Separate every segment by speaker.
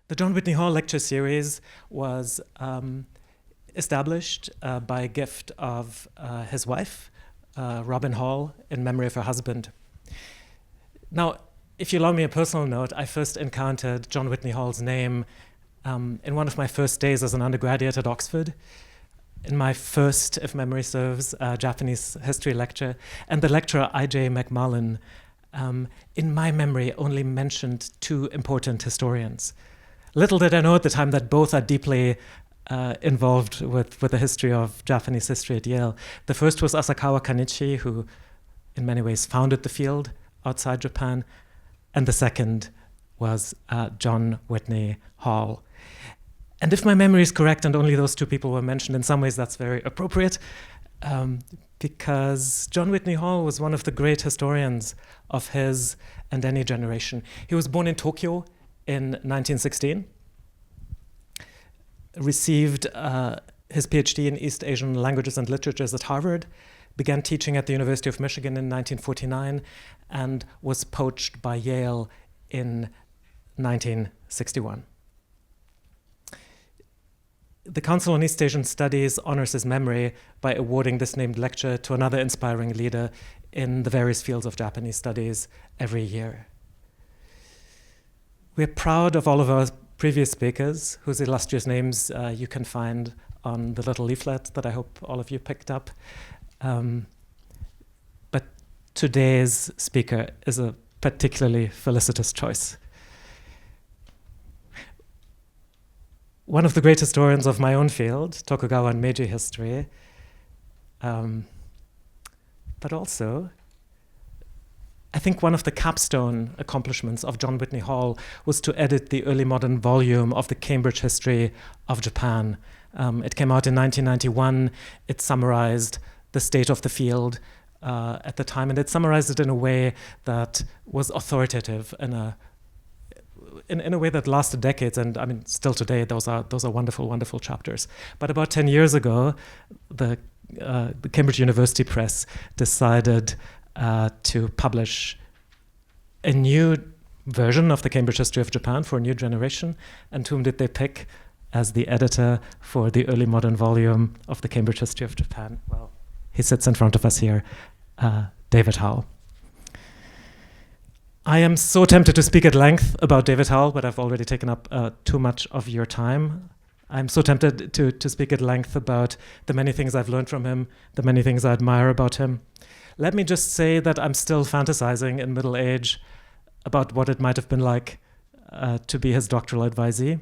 Speaker 1: The John Whitney Hall lecture series was established by a gift of his wife, Robin Hall, in memory of her husband. Now, if you allow me a personal note, I first encountered John Whitney Hall's name in one of my first days as an undergraduate at Oxford, in my first, if memory serves, Japanese history lecture. And the lecturer, I.J. McMullen, in my memory, only mentioned two important historians. Little did I know at the time that both are deeply involved with the history of Japanese history at Yale. The first was Asakawa Kanichi, who in many ways founded the field outside Japan. And the second was John Whitney Hall. And if my memory is correct, and only those two people were mentioned, in some ways that's very appropriate, because John Whitney Hall was one of the great historians of his and any generation. He was born in Tokyo in 1916, received his PhD in East Asian languages and literatures at Harvard, began teaching at the University of Michigan in 1949, and was poached by Yale in 1961. The Council on East Asian Studies honors his memory by awarding this named lecture to another inspiring leader in the various fields of Japanese studies every year. We're proud of all of our previous speakers, whose illustrious names you can find on the little leaflet that I hope all of you picked up. But today's speaker is a particularly felicitous choice. One of the great historians of my own field, Tokugawa and Meiji history, but also I think one of the capstone accomplishments of John Whitney Hall was to edit the early modern volume of the Cambridge History of Japan. It came out in 1991. It summarized the state of the field at the time, and it summarized it in a way that was authoritative, in a way that lasted decades. And I mean, still today, those are wonderful, wonderful chapters. But about 10 years ago, the Cambridge University Press decided to publish a new version of the Cambridge History of Japan for a new generation. And whom did they pick as the editor for the early modern volume of the Cambridge History of Japan? Well, he sits in front of us here, David Howell. I am so tempted to speak at length about David Howell, but I've already taken up too much of your time. I'm so tempted to speak at length about the many things I've learned from him, the many things I admire about him. Let me just say that I'm still fantasizing in middle age about what it might have been like to be his doctoral advisee.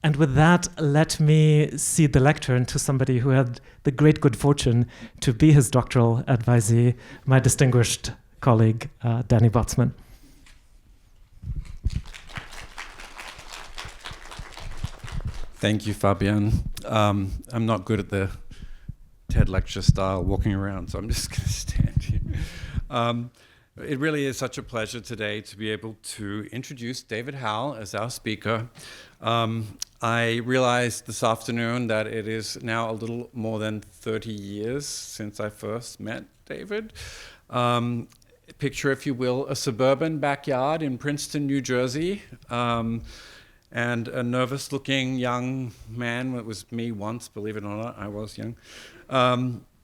Speaker 1: And with that, let me cede the lectern to somebody who had the great good fortune to be his doctoral advisee, my distinguished colleague, Danny Botsman.
Speaker 2: Thank you, Fabian. I'm not good at the TED lecture style walking around, so I'm just going to stand here. It really is such a pleasure today to be able to introduce David Howell as our speaker. I realized this afternoon that it is now a little more than 30 years since I first met David. Picture, if you will, a suburban backyard in Princeton, New Jersey, and a nervous-looking young man, it was me once, believe it or not, I was young,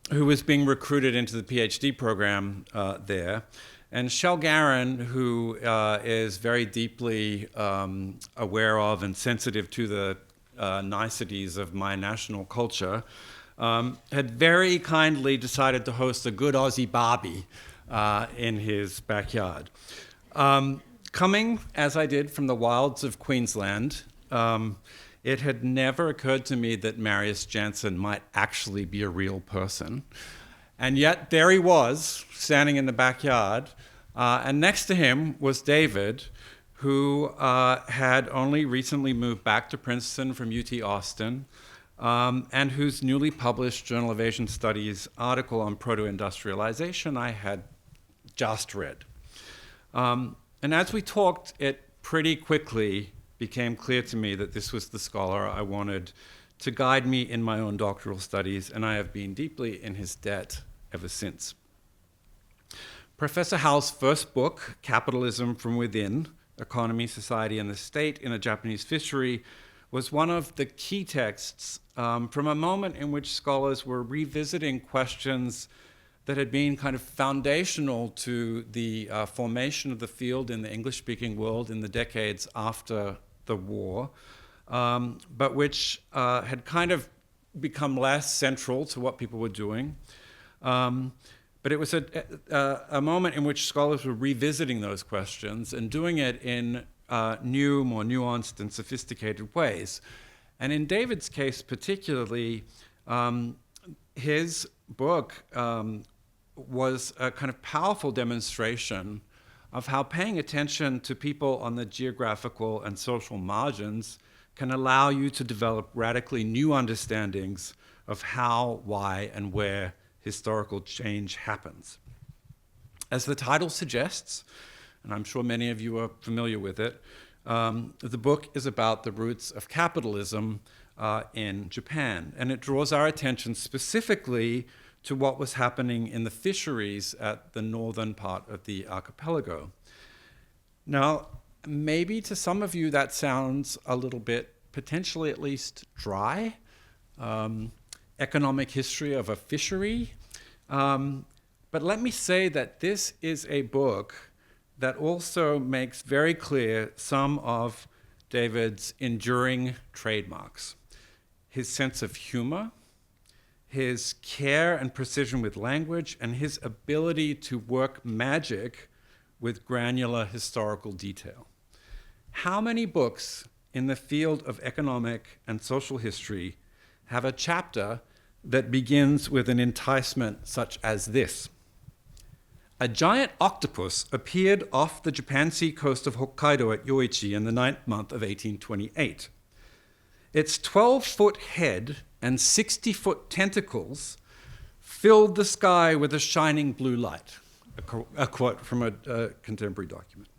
Speaker 2: who was being recruited into the PhD program there. And Shel Garin, who is very deeply aware of and sensitive to the niceties of my national culture, had very kindly decided to host a good Aussie barbie in his backyard. Coming, as I did, from the wilds of Queensland, it had never occurred to me that Marius Jansen might actually be a real person. And yet there he was, standing in the backyard, and next to him was David, who had only recently moved back to Princeton from UT Austin, and whose newly published Journal of Asian Studies article on proto-industrialization I had just read. And as we talked, it pretty quickly became clear to me that this was the scholar I wanted to guide me in my own doctoral studies, and I have been deeply in his debt ever since. Professor Howell's first book, Capitalism from Within, Economy, Society, and the State in a Japanese Fishery was one of the key texts from a moment in which scholars were revisiting questions that had been kind of foundational to the formation of the field in the English-speaking world in the decades after the war, but which had kind of become less central to what people were doing. But it was a moment in which scholars were revisiting those questions and doing it in new, more nuanced and sophisticated ways. And in David's case particularly, his book was a kind of powerful demonstration of how paying attention to people on the geographical and social margins can allow you to develop radically new understandings of how, why, and where historical change happens. As the title suggests, and I'm sure many of you are familiar with it, the book is about the roots of capitalism in Japan, and it draws our attention specifically to what was happening in the fisheries at the northern part of the archipelago. Now, maybe to some of you that sounds a little bit, potentially at least, dry. Economic history of a fishery. But let me say that this is a book that also makes very clear some of David's enduring trademarks. His sense of humor, his care and precision with language, and his ability to work magic with granular historical detail. How many books in the field of economic and social history have a chapter that begins with an enticement such as this? A giant octopus appeared off the Japan Sea coast of Hokkaido at Yoichi in the 9th month of 1828. Its 12-foot head and 60-foot tentacles filled the sky with a shining blue light, a quote from a contemporary document.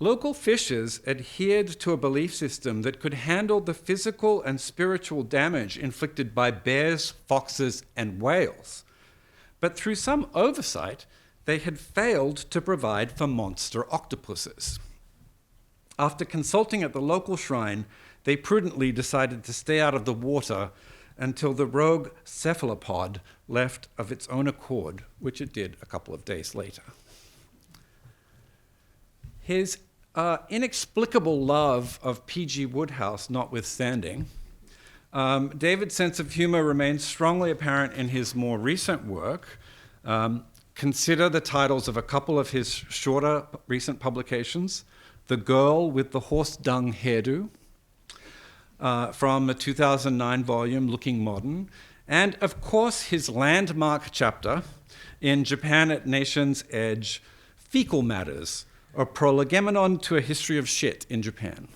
Speaker 2: Local fishers adhered to a belief system that could handle the physical and spiritual damage inflicted by bears, foxes, and whales. But through some oversight, they had failed to provide for monster octopuses. After consulting at the local shrine, they prudently decided to stay out of the water until the rogue cephalopod left of its own accord, which it did a couple of days later. His inexplicable love of P.G. Wodehouse notwithstanding, David's sense of humor remains strongly apparent in his more recent work. Consider the titles of a couple of his shorter recent publications: The Girl with the Horse Dung Hairdo, from the 2009 volume Looking Modern, and of course his landmark chapter in Japan at Nation's Edge, Fecal Matters, a prolegomenon to a history of shit in Japan.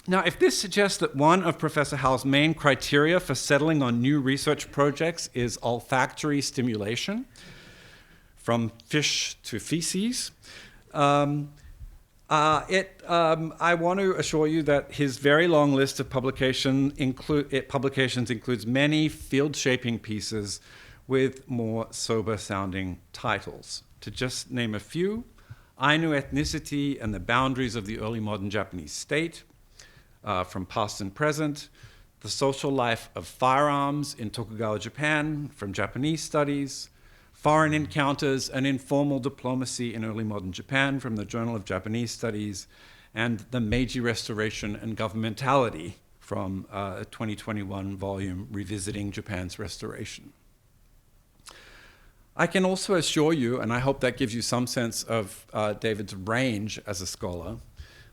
Speaker 2: Now, if this suggests that one of Professor Howell's main criteria for settling on new research projects is olfactory stimulation, from fish to feces, I want to assure you that his very long list of publications includes many field-shaping pieces with more sober-sounding titles. To just name a few: Ainu Ethnicity and the Boundaries of the Early Modern Japanese State, from Past and Present; The Social Life of Firearms in Tokugawa Japan, from Japanese Studies; Foreign Encounters and Informal Diplomacy in Early Modern Japan, from the Journal of Japanese Studies; and The Meiji Restoration and Governmentality, from a 2021 volume Revisiting Japan's Restoration. I can also assure you, and I hope that gives you some sense of David's range as a scholar,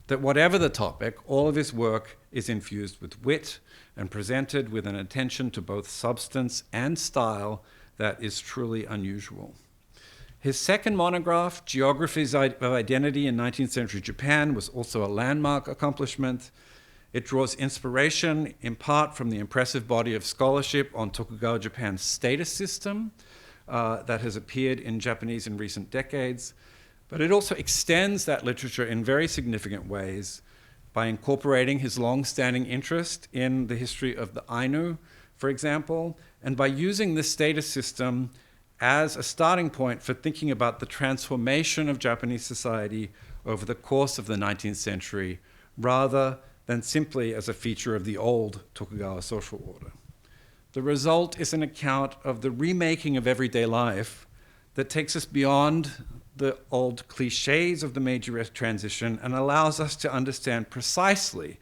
Speaker 2: that whatever the topic, all of his work is infused with wit and presented with an attention to both substance and style that is truly unusual. His second monograph, Geographies of Identity in 19th Century Japan, was also a landmark accomplishment. It draws inspiration in part from the impressive body of scholarship on Tokugawa Japan's status system that has appeared in Japanese in recent decades, but it also extends that literature in very significant ways by incorporating his long-standing interest in the history of the Ainu, for example, and by using this status system as a starting point for thinking about the transformation of Japanese society over the course of the 19th century, rather than simply as a feature of the old Tokugawa social order. The result is an account of the remaking of everyday life that takes us beyond the old cliches of the Meiji transition and allows us to understand precisely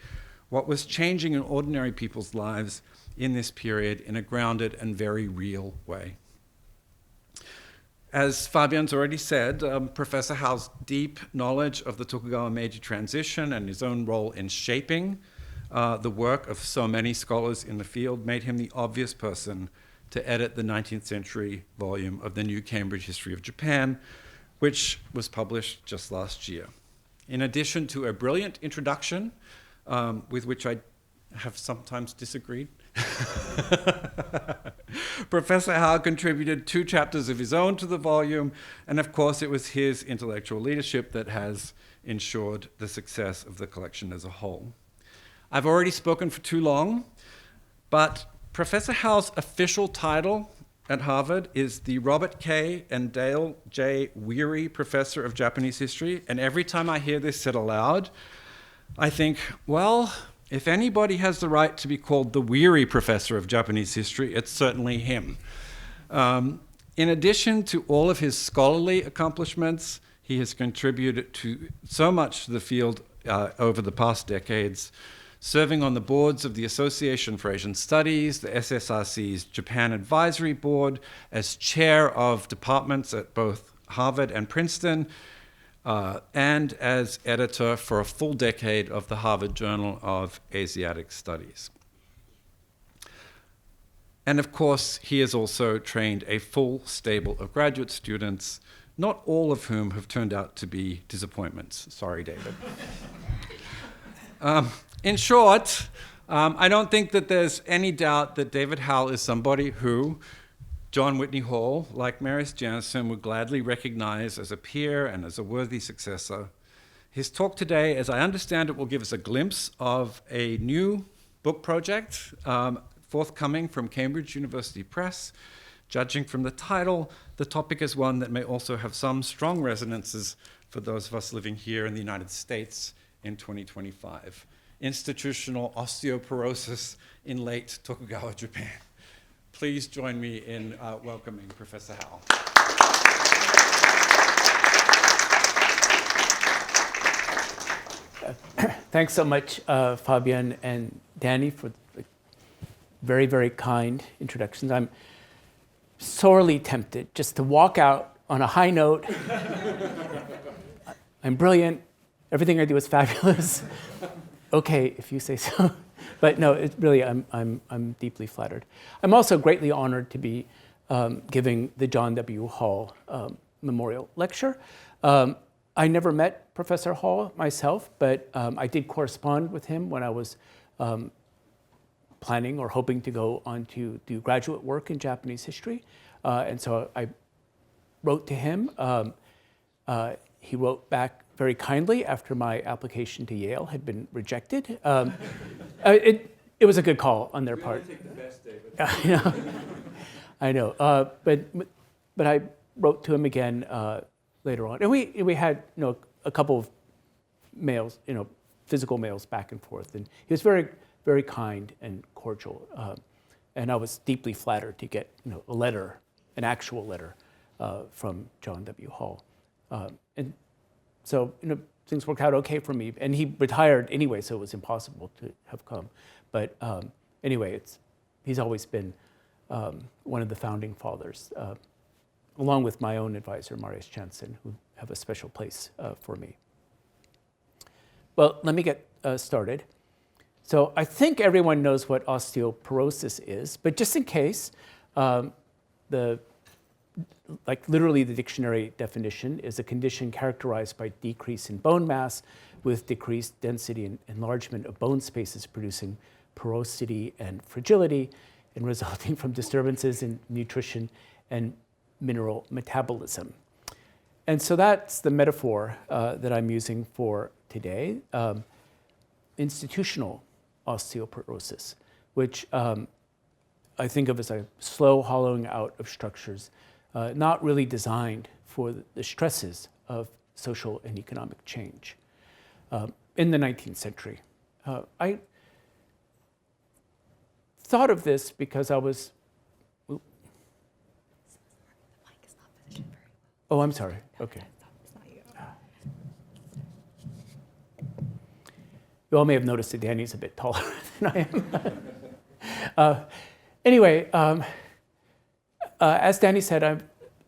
Speaker 2: what was changing in ordinary people's lives in this period in a grounded and very real way. As Fabian's already said, Professor Howell's deep knowledge of the Tokugawa Meiji transition and his own role in shaping the work of so many scholars in the field made him the obvious person to edit the 19th century volume of the New Cambridge History of Japan, which was published just last year. In addition to a brilliant introduction, with which I have sometimes disagreed, Professor Howell contributed 2 chapters of his own to the volume, and of course it was his intellectual leadership that has ensured the success of the collection as a whole. I've already spoken for too long, but Professor Howell's official title at Harvard is the Robert K. and Dale J. Weary Professor of Japanese History, and every time I hear this said aloud, I think, well, if anybody has the right to be called the Weary Professor of Japanese History, it's certainly him. In addition to all of his scholarly accomplishments, he has contributed to so much to the field over the past decades, serving on the boards of the Association for Asian Studies, the SSRC's Japan Advisory Board, as chair of departments at both Harvard and Princeton, and as editor for a full decade of the Harvard Journal of Asiatic Studies. And of course, he has also trained a full stable of graduate students, not all of whom have turned out to be disappointments. Sorry, David. In short, I don't think that there's any doubt that David Howell is somebody who John Whitney Hall, like Marius Jansen, would gladly recognize as a peer and as a worthy successor. His talk today, as I understand it, will give us a glimpse of a new book project forthcoming from Cambridge University Press. Judging from the title, the topic is one that may also have some strong resonances for those of us living here in the United States in 2025. Institutional Osteoporosis in Late Tokugawa Japan. Please join me in welcoming Professor Howell.
Speaker 3: Thanks so much, Fabian and Danny, for the very, very kind introductions. I'm sorely tempted just to walk out on a high note. I'm brilliant. Everything I do is fabulous. Okay, if you say so. But no, it's really, I'm deeply flattered. I'm also greatly honored to be giving the John W. Hall Memorial Lecture. I never met Professor Hall myself, but I did correspond with him when I was planning or hoping to go on to do graduate work in Japanese history. And so I wrote to him. He wrote back very kindly after my application to Yale had been rejected. It was a good call on their part.
Speaker 2: Take the best, David.
Speaker 3: I know. But I wrote to him again later on, and we had a couple of mails, physical mails back and forth, and he was very, very kind and cordial, and I was deeply flattered to get a letter, an actual letter from John W. Hall, and so things worked out okay for me, and he retired anyway, so it was impossible to have come. But anyway, he's always been one of the founding fathers, along with my own advisor, Marius Jansen, who have a special place for me. Well, let me get started. So I think everyone knows what osteoporosis is, but just in case, literally the dictionary definition is a condition characterized by decrease in bone mass with decreased density and enlargement of bone spaces, producing porosity and fragility, and resulting from disturbances in nutrition and mineral metabolism. And so that's the metaphor that I'm using for today, institutional osteoporosis, which I think of as a slow hollowing out of structures not really designed for the stresses of social and economic change in the 19th century. I thought of this because I was. Oh, I'm sorry. Okay. You all may have noticed that Danny's a bit taller than I am. Anyway, as Danny said, I've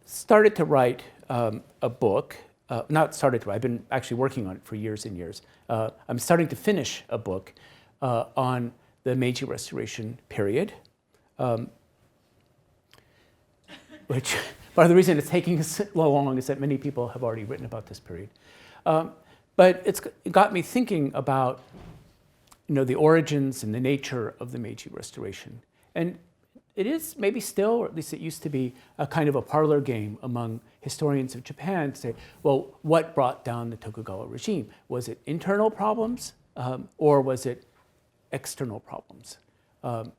Speaker 3: started to write a book. Not started to write, I've been actually working on it for years and years. I'm starting to finish a book on the Meiji Restoration period, which part of the reason it's taking so long is that many people have already written about this period. But it got me thinking about the origins and the nature of the Meiji Restoration. And it is maybe still, or at least it used to be, a kind of a parlor game among historians of Japan to say, well, what brought down the Tokugawa regime? Was it internal problems or was it external problems? And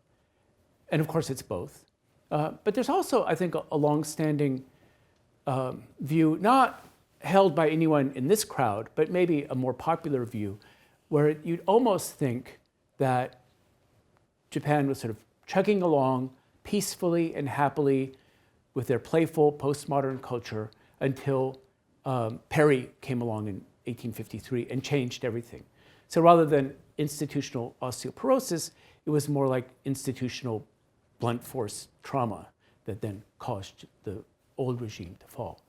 Speaker 3: of course, it's both. But there's also, I think, a longstanding view, not held by anyone in this crowd, but maybe a more popular view, where you'd almost think that Japan was sort of chugging along peacefully and happily with their playful postmodern culture until Perry came along in 1853 and changed everything. So rather than institutional osteoporosis, it was more like institutional blunt force trauma that then caused the old regime to fall.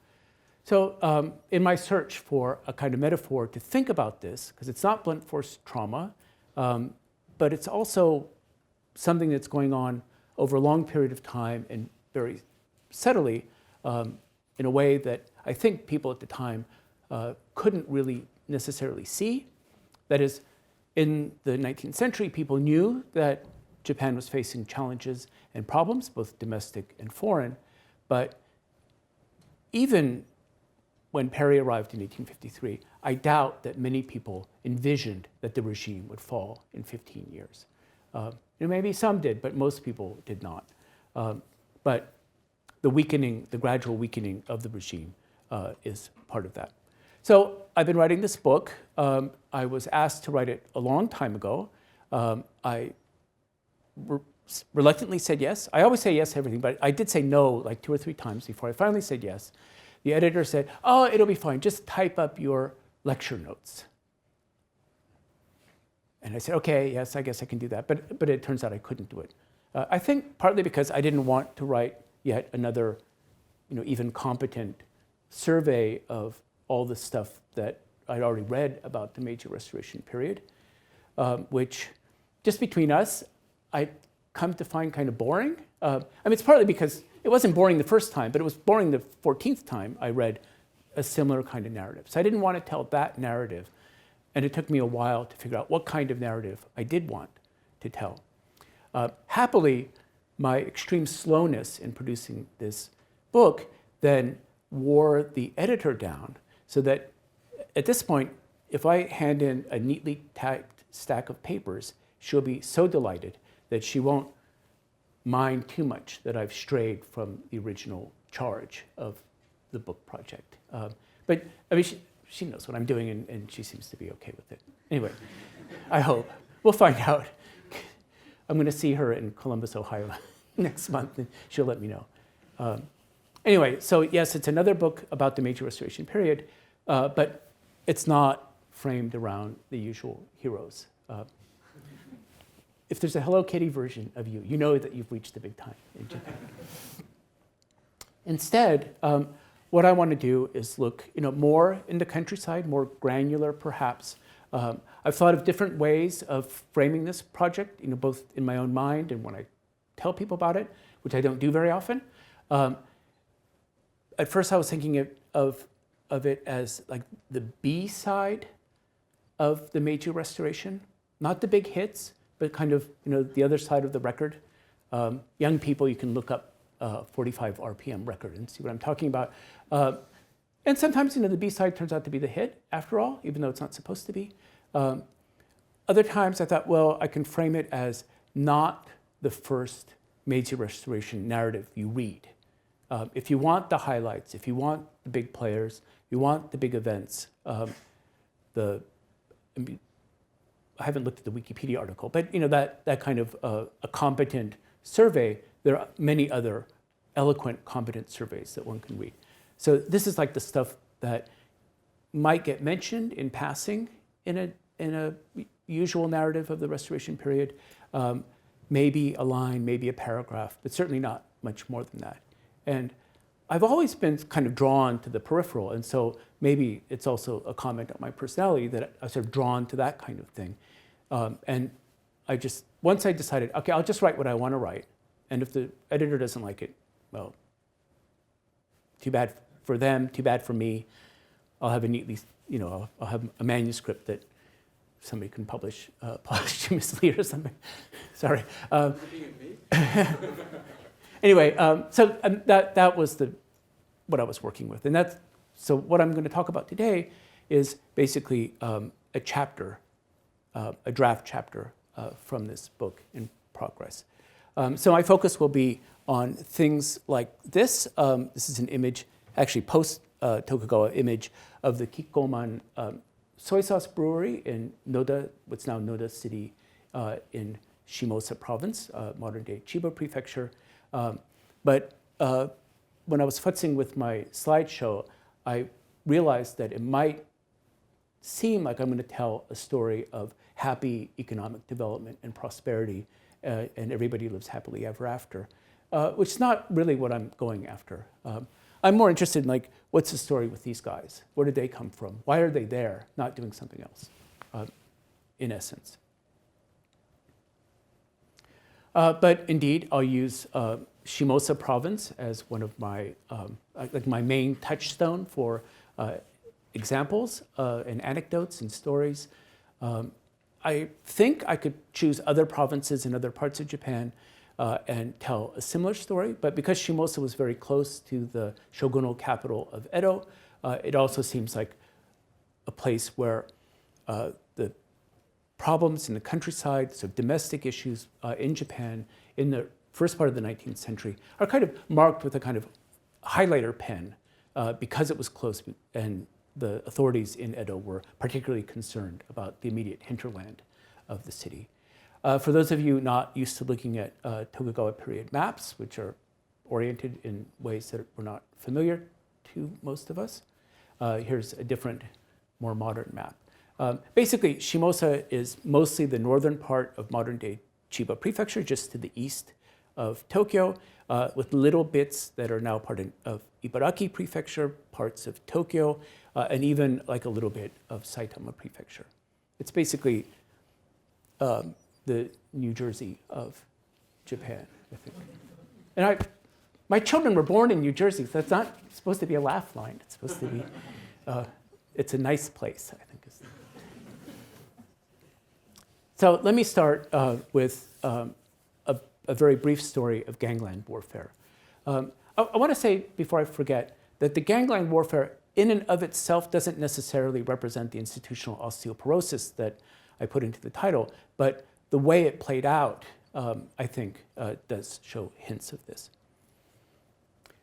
Speaker 3: So in my search for a kind of metaphor to think about this, because it's not blunt force trauma, but it's also something that's going on over a long period of time and very subtly in a way that I think people at the time couldn't really necessarily see. That is, in the 19th century, people knew that Japan was facing challenges and problems, both domestic and foreign, but even when Perry arrived in 1853, I doubt that many people envisioned that the regime would fall in 15 years. Maybe some did, but most people did not. But the gradual weakening of the regime is part of that. So I've been writing this book. I was asked to write it a long time ago. I reluctantly said yes. I always say yes to everything, but I did say no like 2 or 3 times before I finally said yes. The editor said, oh, it'll be fine. Just type up your lecture notes. And I said, okay, yes, I guess I can do that. But it turns out I couldn't do it. I think partly because I didn't want to write yet another, even competent survey of all the stuff that I'd already read about the Meiji Restoration period, which, just between us, I come to find kind of boring. It's partly because it wasn't boring the first time, but it was boring the 14th time I read a similar kind of narrative. So I didn't want to tell that narrative. And it took me a while to figure out what kind of narrative I did want to tell. Happily, my extreme slowness in producing this book then wore the editor down, so that at this point, if I hand in a neatly typed stack of papers, she'll be so delighted that she won't mind too much that I've strayed from the original charge of the book project. But she knows what I'm doing, and she seems to be okay with it. Anyway, I hope. We'll find out. I'm going to see her in Columbus, Ohio next month, and she'll let me know. Anyway, so yes, it's another book about the Meiji Restoration period, but it's not framed around the usual heroes. If there's a Hello Kitty version of you, you know that you've reached the big time in Japan. Instead, what I want to do is look more in the countryside, more granular perhaps. I've thought of different ways of framing this project, both in my own mind and when I tell people about it, which I don't do very often. At first I was thinking of it as like the B side of the Meiji Restoration, not the big hits, but kind of the other side of the record. Young people, you can look up 45 RPM record and see what I'm talking about. And sometimes the B side turns out to be the hit after all, even though it's not supposed to be. Other times I thought, well, I can frame it as not the first Meiji Restoration narrative you read. If you want the highlights, if you want the the big players. You want the big events. I haven't looked at the Wikipedia article, but that kind of a competent survey. There are many other eloquent, competent surveys that one can read. So this is like the stuff that might get mentioned in passing in a usual narrative of the Restoration period. Maybe a line, maybe a paragraph, but certainly not much more than that. And I've always been kind of drawn to the peripheral, and so maybe it's also a comment on my personality that I'm sort of drawn to that kind of thing. And once I decided, okay, I'll just write what I want to write, and if the editor doesn't like it, well, too bad for them, too bad for me. I'll have I'll have a manuscript that somebody can publish posthumously or something. Sorry. Anyway, so that was what I was working with, and so what I'm going to talk about today is basically a chapter, a draft chapter from this book in progress. So my focus will be on things like this. This is an image, actually post Tokugawa image of the Kikkoman soy sauce brewery in Noda, what's now Noda City in Shimosa province, modern-day Chiba prefecture. But when I was futzing with my slideshow, I realized that it might seem like I'm going to tell a story of happy economic development and prosperity, and everybody lives happily ever after, which is not really what I'm going after. I'm more interested in, like, what's the story with these guys? Where did they come from? Why are they there, not doing something else, in essence? But indeed, I'll use Shimosa province as one of my, like my main touchstone for examples and anecdotes and stories. I think I could choose other provinces in other parts of Japan and tell a similar story, but because Shimosa was very close to the shogunal capital of Edo, it also seems like a place where the problems in the countryside, so domestic issues in Japan in the first part of the 19th century are kind of marked with a kind of highlighter pen because it was close and the authorities in Edo were particularly concerned about the immediate hinterland of the city. For those of you not used to looking at Tokugawa period maps, which are oriented in ways that were not familiar to most of us, here's a different, more modern map. Basically, Shimosa is mostly the northern part of modern-day Chiba prefecture, just to the east of Tokyo, with little bits that are now part of Ibaraki prefecture, parts of Tokyo, and even like a little bit of Saitama prefecture. It's basically the New Jersey of Japan, I think. And my children were born in New Jersey, so that's not supposed to be a laugh line. It's supposed to be, it's a nice place, I think. So let me start with a very brief story of gangland warfare. I want to say, before I forget, that the gangland warfare in and of itself doesn't necessarily represent the institutional osteoporosis that I put into the title, but the way it played out, I think, does show hints of this.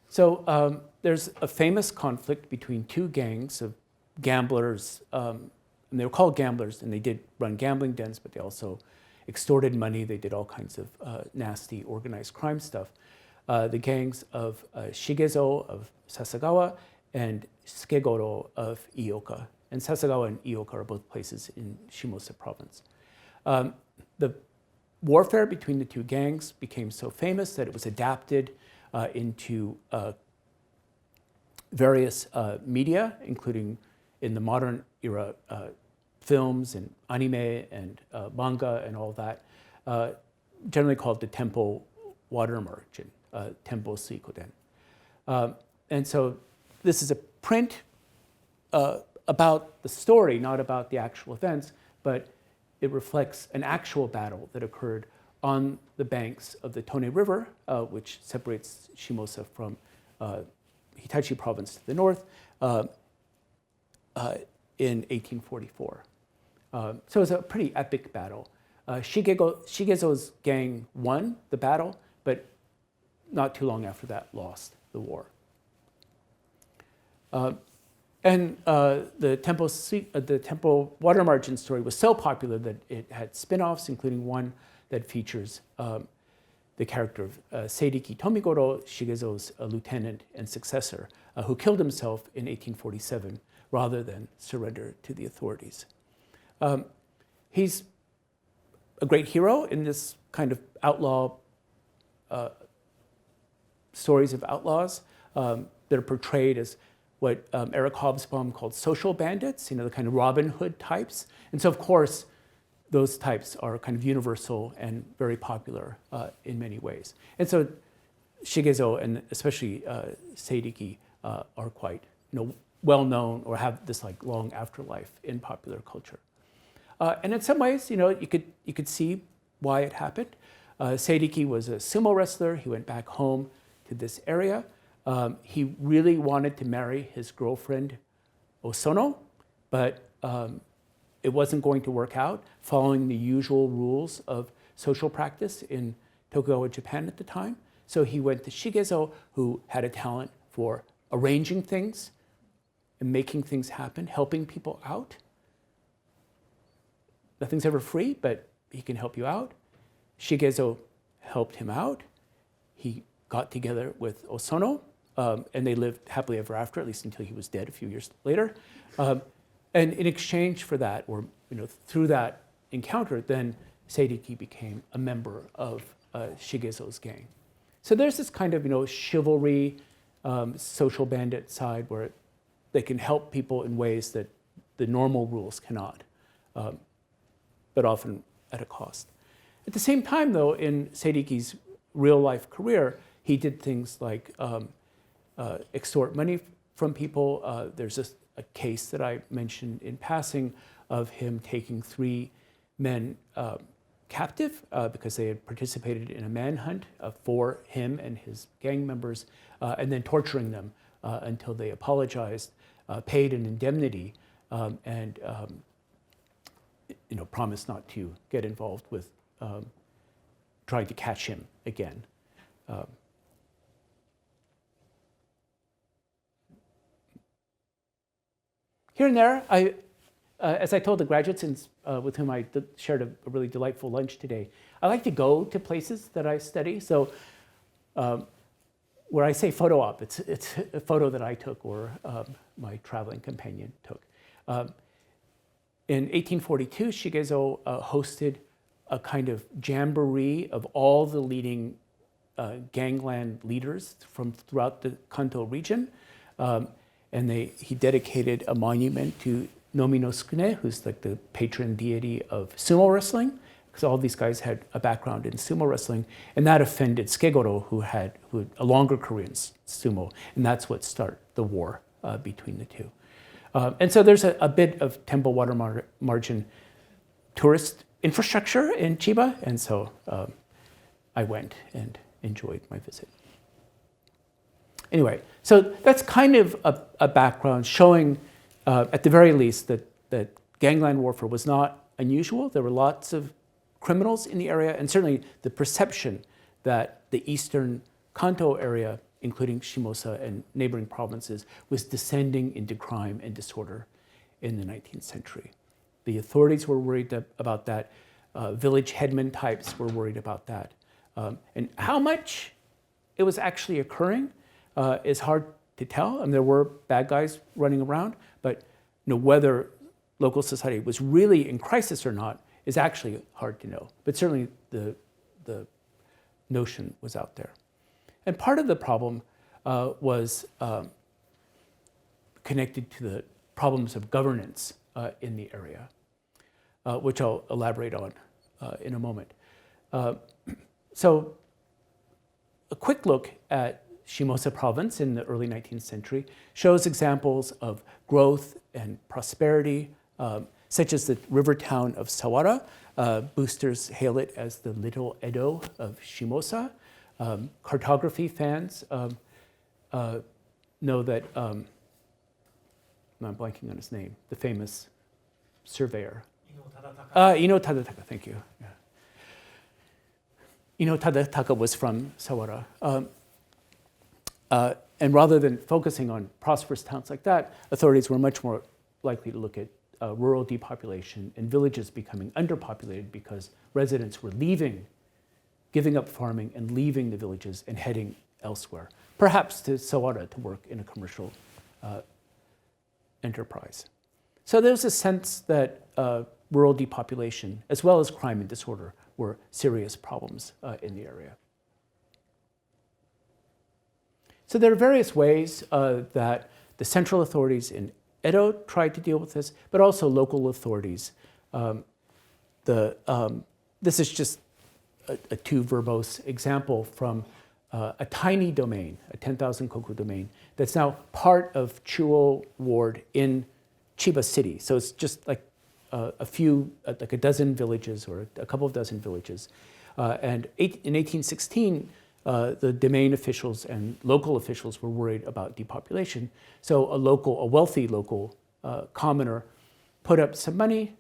Speaker 3: So there's a famous conflict between two gangs of gamblers, and they were called gamblers, and they did run gambling dens, but they also extorted money. They did all kinds of nasty organized crime stuff. The gangs of Shigezo of Sasagawa and Sukegoro of Ioka. And Sasagawa and Ioka are both places in Shimosa province. The warfare between the two gangs became so famous that it was adapted into various media, including in the modern era films and anime and manga and all that, generally called the Tempo Water March and Tempo Suikoden. And so this is a print about the story, not about the actual events, but it reflects an actual battle that occurred on the banks of the Tone River, which separates Shimosa from Hitachi province to the north, in 1844. So it was a pretty epic battle. Shigezo's gang won the battle, but not too long after that lost the war. The temple water margin story was so popular that it had spin-offs, including one that features the character of Seiriki Tomigoro, Shigezo's lieutenant and successor, who killed himself in 1847 rather than surrender to the authorities. He's a great hero in this kind of outlaw stories of outlaws that are portrayed as what Eric Hobsbawm called social bandits, the kind of Robin Hood types. And so, of course, those types are kind of universal and very popular in many ways. And so Shigezo and especially Seiriki are quite well known or have this like long afterlife in popular culture. And in some ways, you could see why it happened. Seiriki was a sumo wrestler. He went back home to this area. He really wanted to marry his girlfriend Osono, but it wasn't going to work out following the usual rules of social practice in Tokugawa, Japan at the time. So he went to Shigezo, who had a talent for arranging things and making things happen, helping people out. Nothing's ever free, but he can help you out. Shigezo helped him out. He got together with Osono, and they lived happily ever after, at least until he was dead a few years later. And in exchange for that, or through that encounter, then Seiriki became a member of Shigezo's gang. So there's this kind of chivalry, social bandit side where they can help people in ways that the normal rules cannot, but often at a cost. At the same time, though, in Seiriki's real-life career, he did things like extort money from people. There's a case that I mentioned in passing of him taking 3 men captive because they had participated in a manhunt for him and his gang members, and then torturing them until they apologized, paid an indemnity, and promised not to get involved with trying to catch him again. Here and there, as I told the graduates with whom I shared a really delightful lunch today, I like to go to places that I study. So where I say photo op, it's a photo that I took or my traveling companion took. In 1842, Shigezo hosted a kind of jamboree of all the leading gangland leaders from throughout the Kanto region. And he dedicated a monument to Nomi no Sukune, who's like the patron deity of sumo wrestling, because all these guys had a background in sumo wrestling, and that offended Sugegoro, who had a longer career in sumo, and that's what started the war between the two. And so there's a bit of temple water margin tourist infrastructure in Chiba, and so I went and enjoyed my visit. Anyway, so that's kind of a background showing, at the very least, that gangland warfare was not unusual. There were lots of criminals in the area, and certainly the perception that the eastern Kanto area, including Shimosa and neighboring provinces, was descending into crime and disorder in the 19th century. The authorities were worried about that. Village headman types were worried about that. And how much it was actually occurring is hard to tell. And there were bad guys running around, but whether local society was really in crisis or not is actually hard to know. But certainly the notion was out there. And part of the problem was connected to the problems of governance in the area, which I'll elaborate on in a moment. So a quick look at Shimosa province in the early 19th century shows examples of growth and prosperity, such as the river town of Sawara. Boosters hail it as the Little Edo of Shimosa. Cartography fans know that, I'm blanking on his name, the famous surveyor. Ino Tadataka, thank you. Yeah. Ino Tadataka was from Sawara. And rather than focusing on prosperous towns like that, authorities were much more likely to look at rural depopulation and villages becoming underpopulated because residents were leaving, giving up farming and leaving the villages and heading elsewhere, perhaps to Sawara to work in a commercial enterprise. So there's a sense that rural depopulation, as well as crime and disorder, were serious problems in the area. So there are various ways that the central authorities in Edo tried to deal with this, but also local authorities. This is just a too verbose example from a tiny domain, a 10,000 koku domain, that's now part of Chuo Ward in Chiba City. So it's just like like a dozen villages or a couple of dozen villages. In 1816, the domain officials and local officials were worried about depopulation. So a wealthy local commoner put up some money.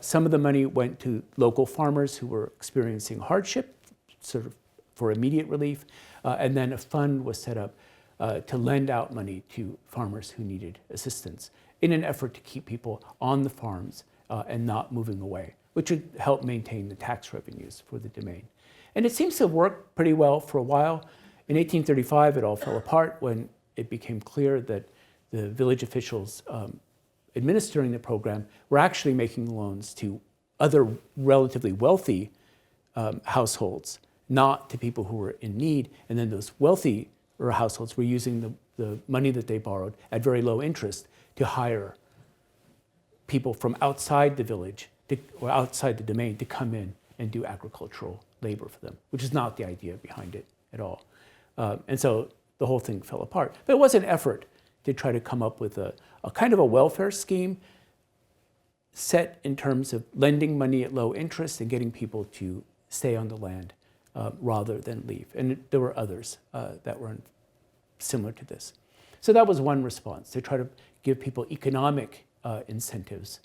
Speaker 3: Some of the money went to local farmers who were experiencing hardship, sort of for immediate relief. And then a fund was set up to lend out money to farmers who needed assistance in an effort to keep people on the farms and not moving away, which would help maintain the tax revenues for the domain. And it seems to have worked pretty well for a while. In 1835, it all fell apart when it became clear that the village officials administering the program were actually making loans to other relatively wealthy households, not to people who were in need. And then those wealthy households were using the money that they borrowed at very low interest to hire people from outside the village or outside the domain to come in and do agricultural labor for them, which is not the idea behind it at all. And so the whole thing fell apart. But it was an effort to try to come up with a kind of a welfare scheme set in terms of lending money at low interest and getting people to stay on the land rather than leave. And there were others that were similar to this. So that was one response, to try to give people economic incentives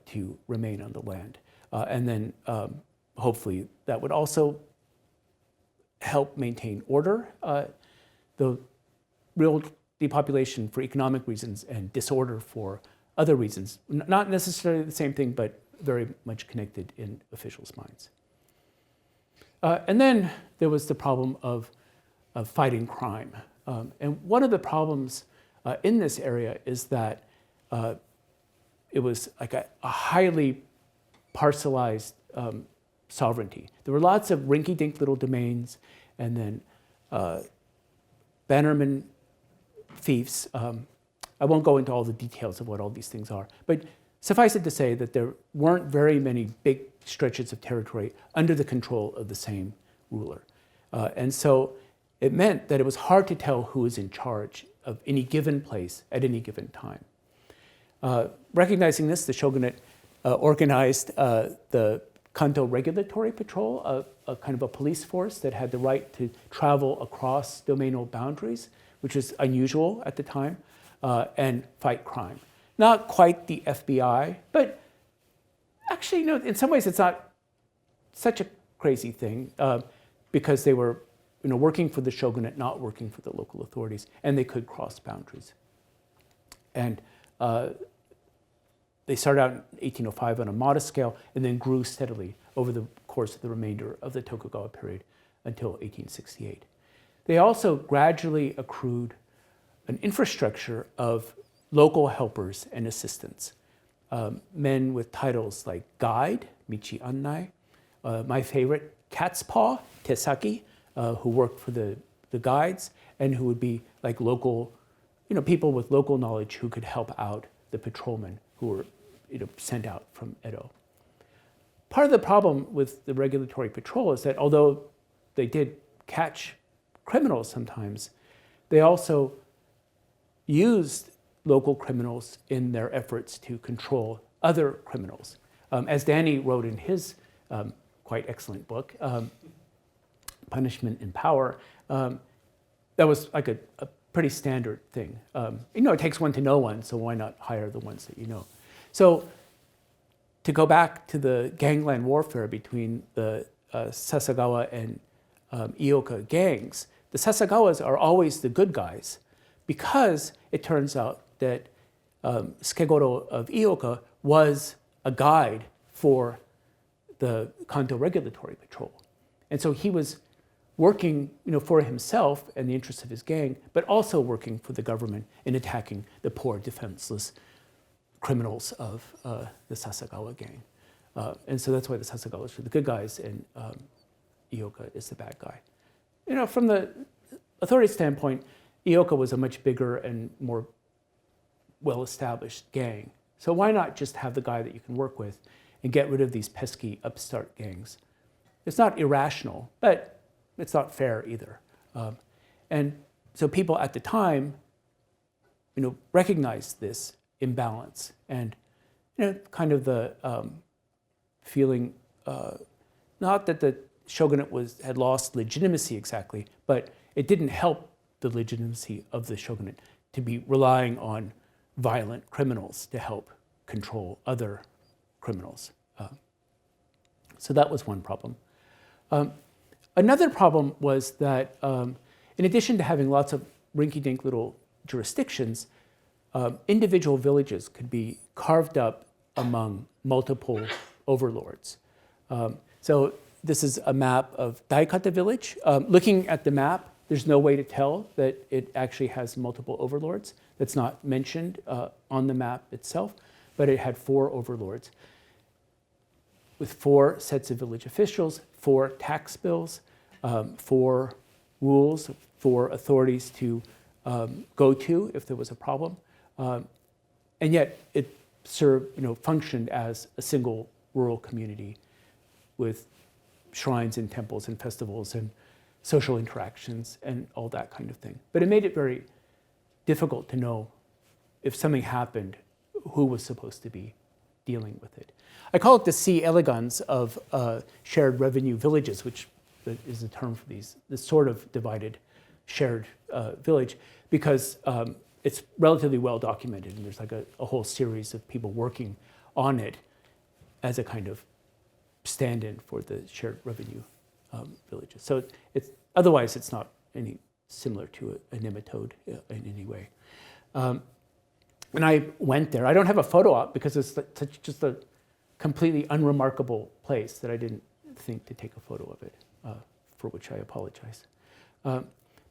Speaker 3: to remain on the land. And then hopefully that would also help maintain order. The real depopulation for economic reasons and disorder for other reasons, not necessarily the same thing, but very much connected in officials' minds. And then there was the problem of fighting crime. And one of the problems in this area is that it was like a highly parcelized sovereignty. There were lots of rinky-dink little domains, and then bannerman fiefs. I won't go into all the details of what all these things are, but suffice it to say that there weren't very many big stretches of territory under the control of the same ruler. And so it meant that it was hard to tell who was in charge of any given place at any given time. Recognizing this, the shogunate organized the Kanto Regulatory Patrol, a kind of a police force that had the right to travel across domainal boundaries, which was unusual at the time, and fight crime. Not quite the FBI, but actually, you know, in some ways it's not such a crazy thing because they were, you know, working for the shogunate, not working for the local authorities, and they could cross boundaries. And they started out in 1805 on a modest scale and then grew steadily over the course of the remainder of the Tokugawa period until 1868. They also gradually accrued an infrastructure of local helpers and assistants, men with titles like guide, michi annai, my favorite, cat's paw, tesaki, who worked for the guides and who would be like local, you know, people with local knowledge who could help out the patrolmen who were, you know, sent out from Edo. Part of the problem with the regulatory patrol is that although they did catch criminals sometimes, they also used local criminals in their efforts to control other criminals. As Danny wrote in his quite excellent book, Punishment and Power, that was like a pretty standard thing. You know, it takes one to know one, so why not hire the ones that you know? So to go back to the gangland warfare between the Sasagawa and Ioka gangs, the Sasagawas are always the good guys because it turns out that Sukegoro of Ioka was a guide for the Kanto Regulatory Patrol. And so he was working for himself and the interests of his gang, but also working for the government in attacking the poor, defenseless criminals of the Sasagawa gang. And so that's why the Sasagawas are the good guys and Ioka is the bad guy. From the authority standpoint, Ioka was a much bigger and more well-established gang. So why not just have the guy that you can work with and get rid of these pesky upstart gangs? It's not irrational, but it's not fair either. And so people at the time, recognized this imbalance and, kind of the feeling, not that the shogunate had lost legitimacy exactly, but it didn't help the legitimacy of the shogunate to be relying on violent criminals to help control other criminals. So that was one problem. Another problem was that in addition to having lots of rinky-dink little jurisdictions, individual villages could be carved up among multiple overlords. So this is a map of Daikata village. Looking at the map, there's no way to tell that it actually has multiple overlords. That's not mentioned on the map itself, but it had 4 overlords with 4 sets of village officials, 4 tax bills, 4 rules, 4 authorities to go to if there was a problem. And yet it served, functioned as a single rural community with shrines and temples and festivals and social interactions and all that kind of thing. But it made it very difficult to know if something happened, who was supposed to be dealing with it. I call it the C. elegans of shared revenue villages, which is the term for this sort of divided shared village, because it's relatively well documented, and there's like a whole series of people working on it as a kind of stand-in for the shared revenue villages. So otherwise it's not any similar to a nematode in any way. And I went there. I don't have a photo op because it's just a completely unremarkable place that I didn't think to take a photo of it, for which I apologize.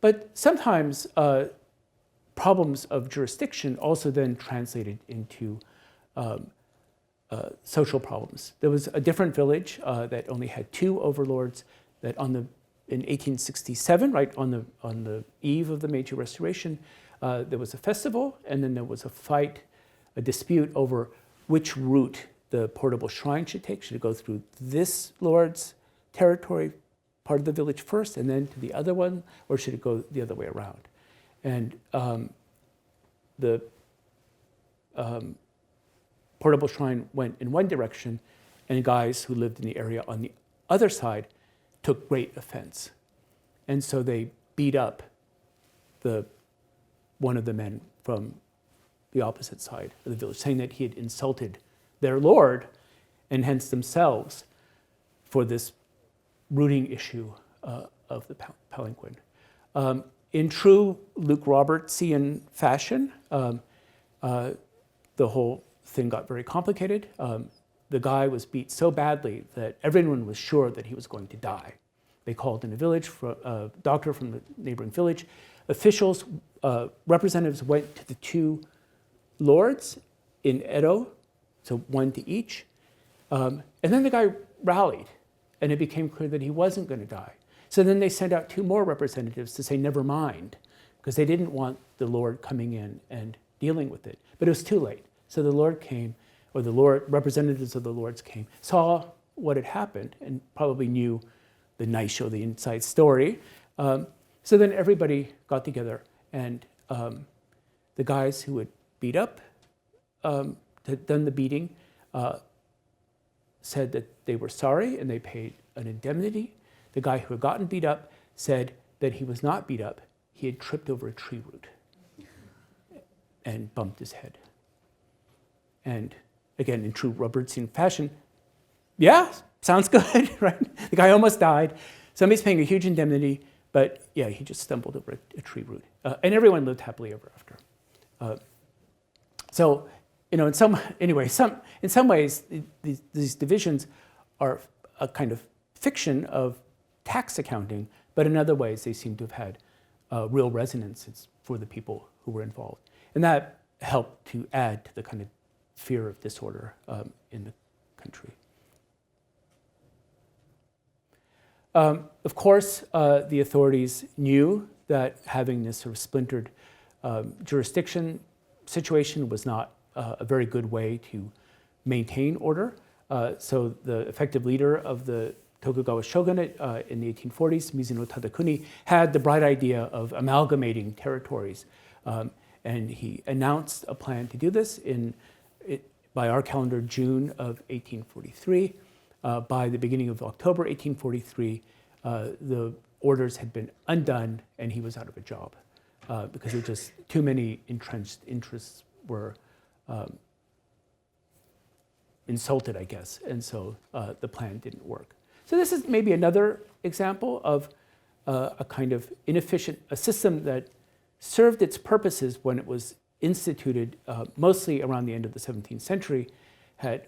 Speaker 3: But sometimes problems of jurisdiction also then translated into social problems. There was a different village that only had 2 overlords that in 1867, right on the eve of the Meiji Restoration, there was a festival, and then there was a dispute over which route the portable shrine should take. Should it go through this lord's territory, part of the village first, and then to the other one, or should it go the other way around? And the portable shrine went in one direction, and guys who lived in the area on the other side took great offense. And so they beat up one of the men from the opposite side of the village, saying that he had insulted their lord and hence themselves for this rooting issue of the palanquin. In true Luke Robertsian fashion, the whole thing got very complicated. The guy was beat so badly that everyone was sure that he was going to die. They called in a village, a doctor from the neighboring village. Officials, representatives went to the 2 lords in Edo, so 1 to each. And then the guy rallied, and it became clear that he wasn't going to die. So then they sent out 2 more representatives to say, never mind, because they didn't want the lord coming in and dealing with it. But it was too late. So the lord came, or representatives of the lords came, saw what had happened, and probably knew the naisho, the inside story. So then everybody got together, and the guys who had beat up, had done the beating, said that they were sorry and they paid an indemnity. The guy who had gotten beat up said that he was not beat up, he had tripped over a tree root and bumped his head. And again, in true Robertsian fashion, yeah, sounds good, right? The guy almost died. Somebody's paying a huge indemnity, But yeah, he just stumbled over a tree root. And everyone lived happily ever after. So, in some ways, these divisions are a kind of fiction of tax accounting, but in other ways, they seem to have had real resonances for the people who were involved. And that helped to add to the kind of fear of disorder in the country. Of course, the authorities knew that having this sort of splintered jurisdiction situation was not a very good way to maintain order. So the effective leader of the Tokugawa shogunate in the 1840s, Mizuno Tadakuni, had the bright idea of amalgamating territories. And he announced a plan to do this by our calendar, June of 1843. By the beginning of October 1843, the orders had been undone and he was out of a job because there were just too many entrenched interests were insulted, I guess, and so the plan didn't work. So this is maybe another example of a kind of inefficient, a system that served its purposes when it was instituted mostly around the end of the 17th century, had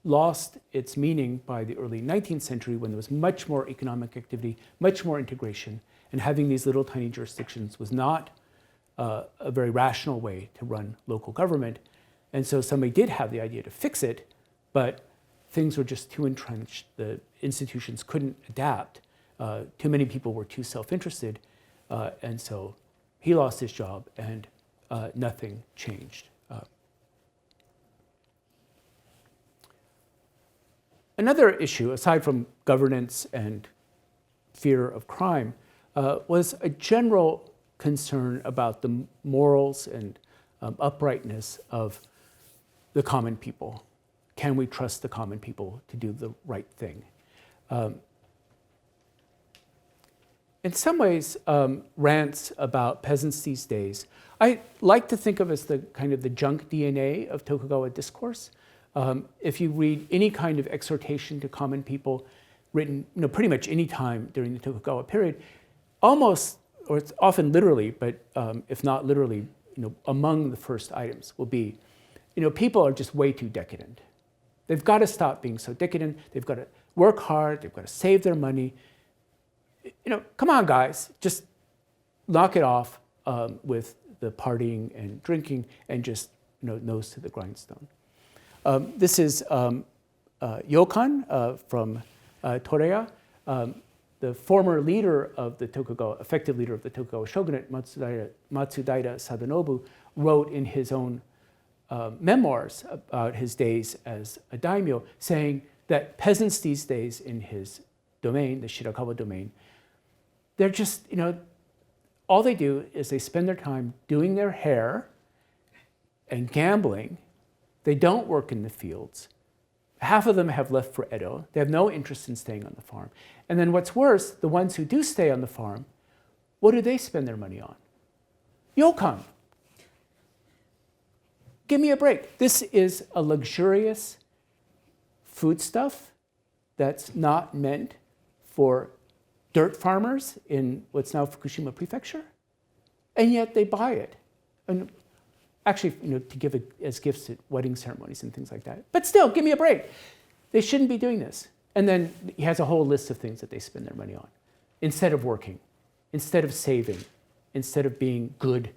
Speaker 3: lost its meaning by the early 19th century when there was much more economic activity, much more integration, and having these little tiny jurisdictions was not a very rational way to run local government. And so somebody did have the idea to fix it, but things were just too entrenched. The institutions couldn't adapt. Too many people were too self-interested, and so he lost his job and nothing changed. Another issue, aside from governance and fear of crime, was a general concern about the morals and uprightness of the common people. Can we trust the common people to do the right thing? In some ways, rants about peasants these days, I like to think of as the kind of the junk DNA of Tokugawa discourse. If you read any kind of exhortation to common people written pretty much any time during the Tokugawa period, almost, or it's often literally, but if not literally, among the first items will be, people are just way too decadent. They've got to stop being so decadent. They've got to work hard. They've got to save their money. Come on, guys, just knock it off with the partying and drinking and just nose to the grindstone. This is Yokan from Toreya. The former leader of the Tokugawa, effective leader of the Tokugawa shogunate, Matsudaira Sadanobu, wrote in his own memoirs about his days as a daimyo, saying that peasants these days in his domain, the Shirakawa domain, they're just, all they do is they spend their time doing their hair and gambling. They don't work in the fields. Half of them have left for Edo. They have no interest in staying on the farm. And then what's worse, the ones who do stay on the farm, what do they spend their money on? Yokan. Give me a break. This is a luxurious foodstuff that's not meant for dirt farmers in what's now Fukushima Prefecture, and yet they buy it. And actually, to give it as gifts at wedding ceremonies and things like that. But still, give me a break. They shouldn't be doing this. And then he has a whole list of things that they spend their money on. Instead of working, instead of saving, instead of being good,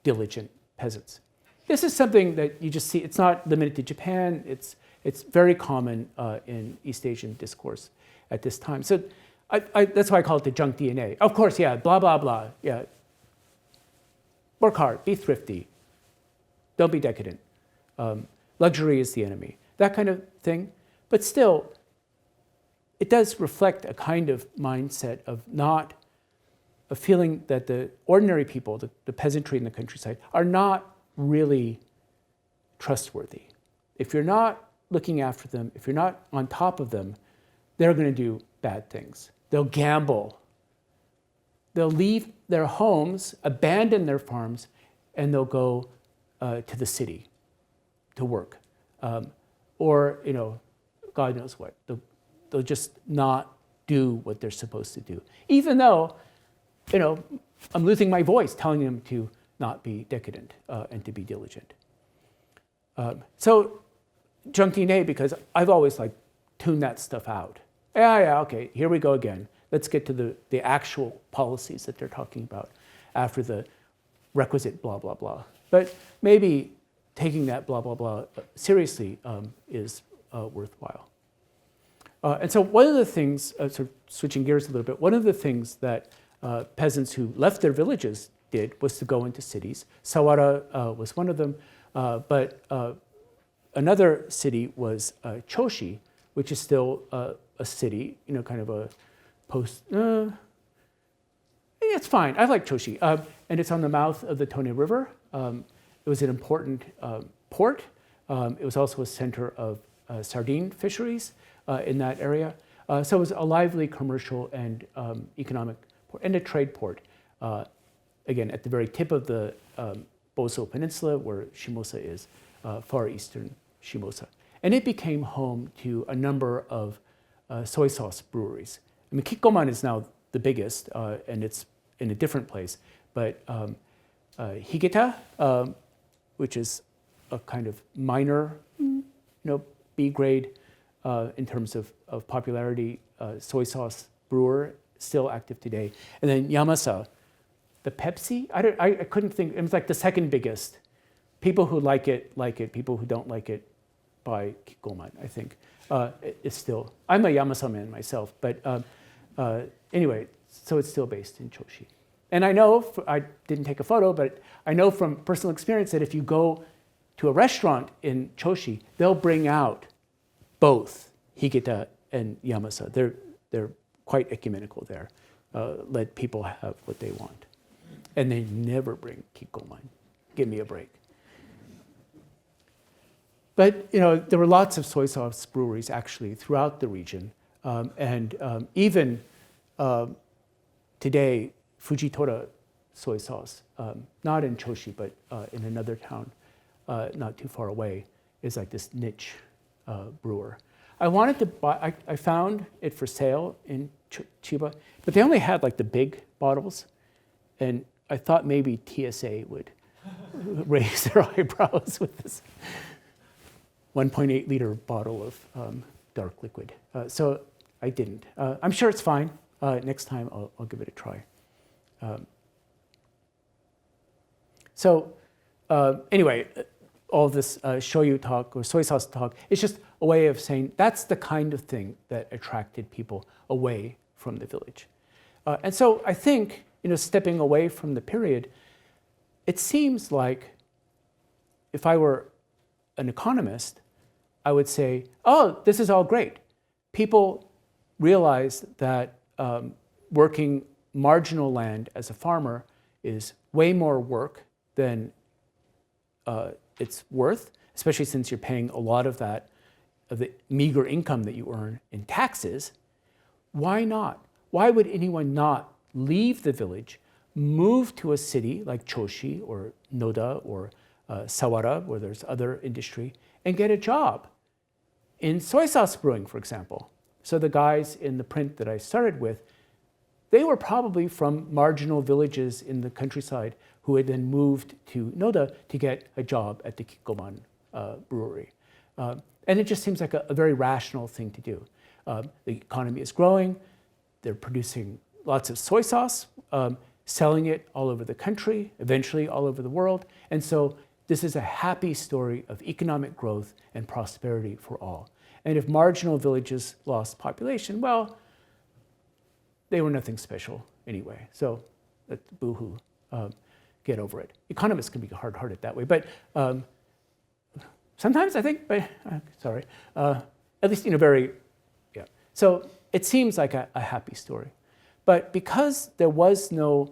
Speaker 3: diligent peasants. This is something that you just see. It's not limited to Japan. It's very common in East Asian discourse at this time. So that's why I call it the junk DNA. Of course, yeah, blah, blah, blah. Yeah. Work hard, be thrifty. Don't be decadent. Luxury is the enemy. That kind of thing. But still, it does reflect a kind of mindset of not a feeling that the ordinary people, the peasantry in the countryside, are not really trustworthy. If you're not looking after them, if you're not on top of them, they're going to do bad things. They'll gamble. They'll leave their homes, abandon their farms, and they'll go to the city to work. Or, God knows what. They'll just not do what they're supposed to do. Even though I'm losing my voice telling them to not be decadent and to be diligent. So Junkin, because I've always tuned that stuff out. Yeah, okay, here we go again. Let's get to the actual policies that they're talking about after the requisite blah, blah, blah. But maybe taking that blah, blah, blah seriously is worthwhile. And so one of the things, sort of switching gears a little bit, one of the things that peasants who left their villages did was to go into cities. Sawara was one of them, but another city was Choshi, which is still a city, kind of a post. It's fine. I like Choshi, and it's on the mouth of the Tone River. It was an important port. It was also a center of sardine fisheries in that area. So it was a lively commercial and economic port, and a trade port. Again, at the very tip of the Boso Peninsula, where Shimosa is, far eastern Shimosa. And it became home to a number of soy sauce breweries. I mean, Kikkoman is now the biggest, and it's in a different place. But Higeta, which is a kind of minor, B grade in terms of popularity, soy sauce brewer, still active today. And then Yamasa, the Pepsi, I couldn't think, it was like the second biggest. People who like it, people who don't like it buy Kikkoman, I think. It's still, I'm a Yamasa man myself, but anyway, so it's still based in Choshi. And I know, I didn't take a photo, but I know from personal experience that if you go to a restaurant in Choshi, they'll bring out both Higeta and Yamasa. They're quite ecumenical there. Let people have what they want. And they never bring Kikkoman. Give me a break. But there were lots of soy sauce breweries actually throughout the region, and even today, Fujitora soy sauce, not in Choshi but in another town, not too far away, is like this niche brewer. I wanted to buy. I found it for sale in Chiba, but they only had like the big bottles, and I thought maybe TSA would raise their eyebrows with this 1.8 liter bottle of dark liquid. So I didn't. I'm sure it's fine. Next time I'll give it a try. Anyway, all this shoyu talk or soy sauce talk, it's just a way of saying that's the kind of thing that attracted people away from the village. And so I think, stepping away from the period, it seems like if I were an economist, I would say, oh, this is all great. People realize that working marginal land as a farmer is way more work than it's worth, especially since you're paying a lot of that, of the meager income that you earn in taxes. Why not? Why would anyone not leave the village, move to a city like Choshi or Noda or Sawara, where there's other industry, and get a job in soy sauce brewing, for example? So the guys in the print that I started with, they were probably from marginal villages in the countryside who had then moved to Noda to get a job at the Kikkoman brewery. And it just seems like a very rational thing to do. The economy is growing. They're producing lots of soy sauce, selling it all over the country, eventually all over the world. And so this is a happy story of economic growth and prosperity for all. And if marginal villages lost population, well, they were nothing special anyway. So boo-hoo, get over it. Economists can be hard-hearted that way, but sometimes I think, but sorry, at least very, yeah. So it seems like a happy story. But because there was no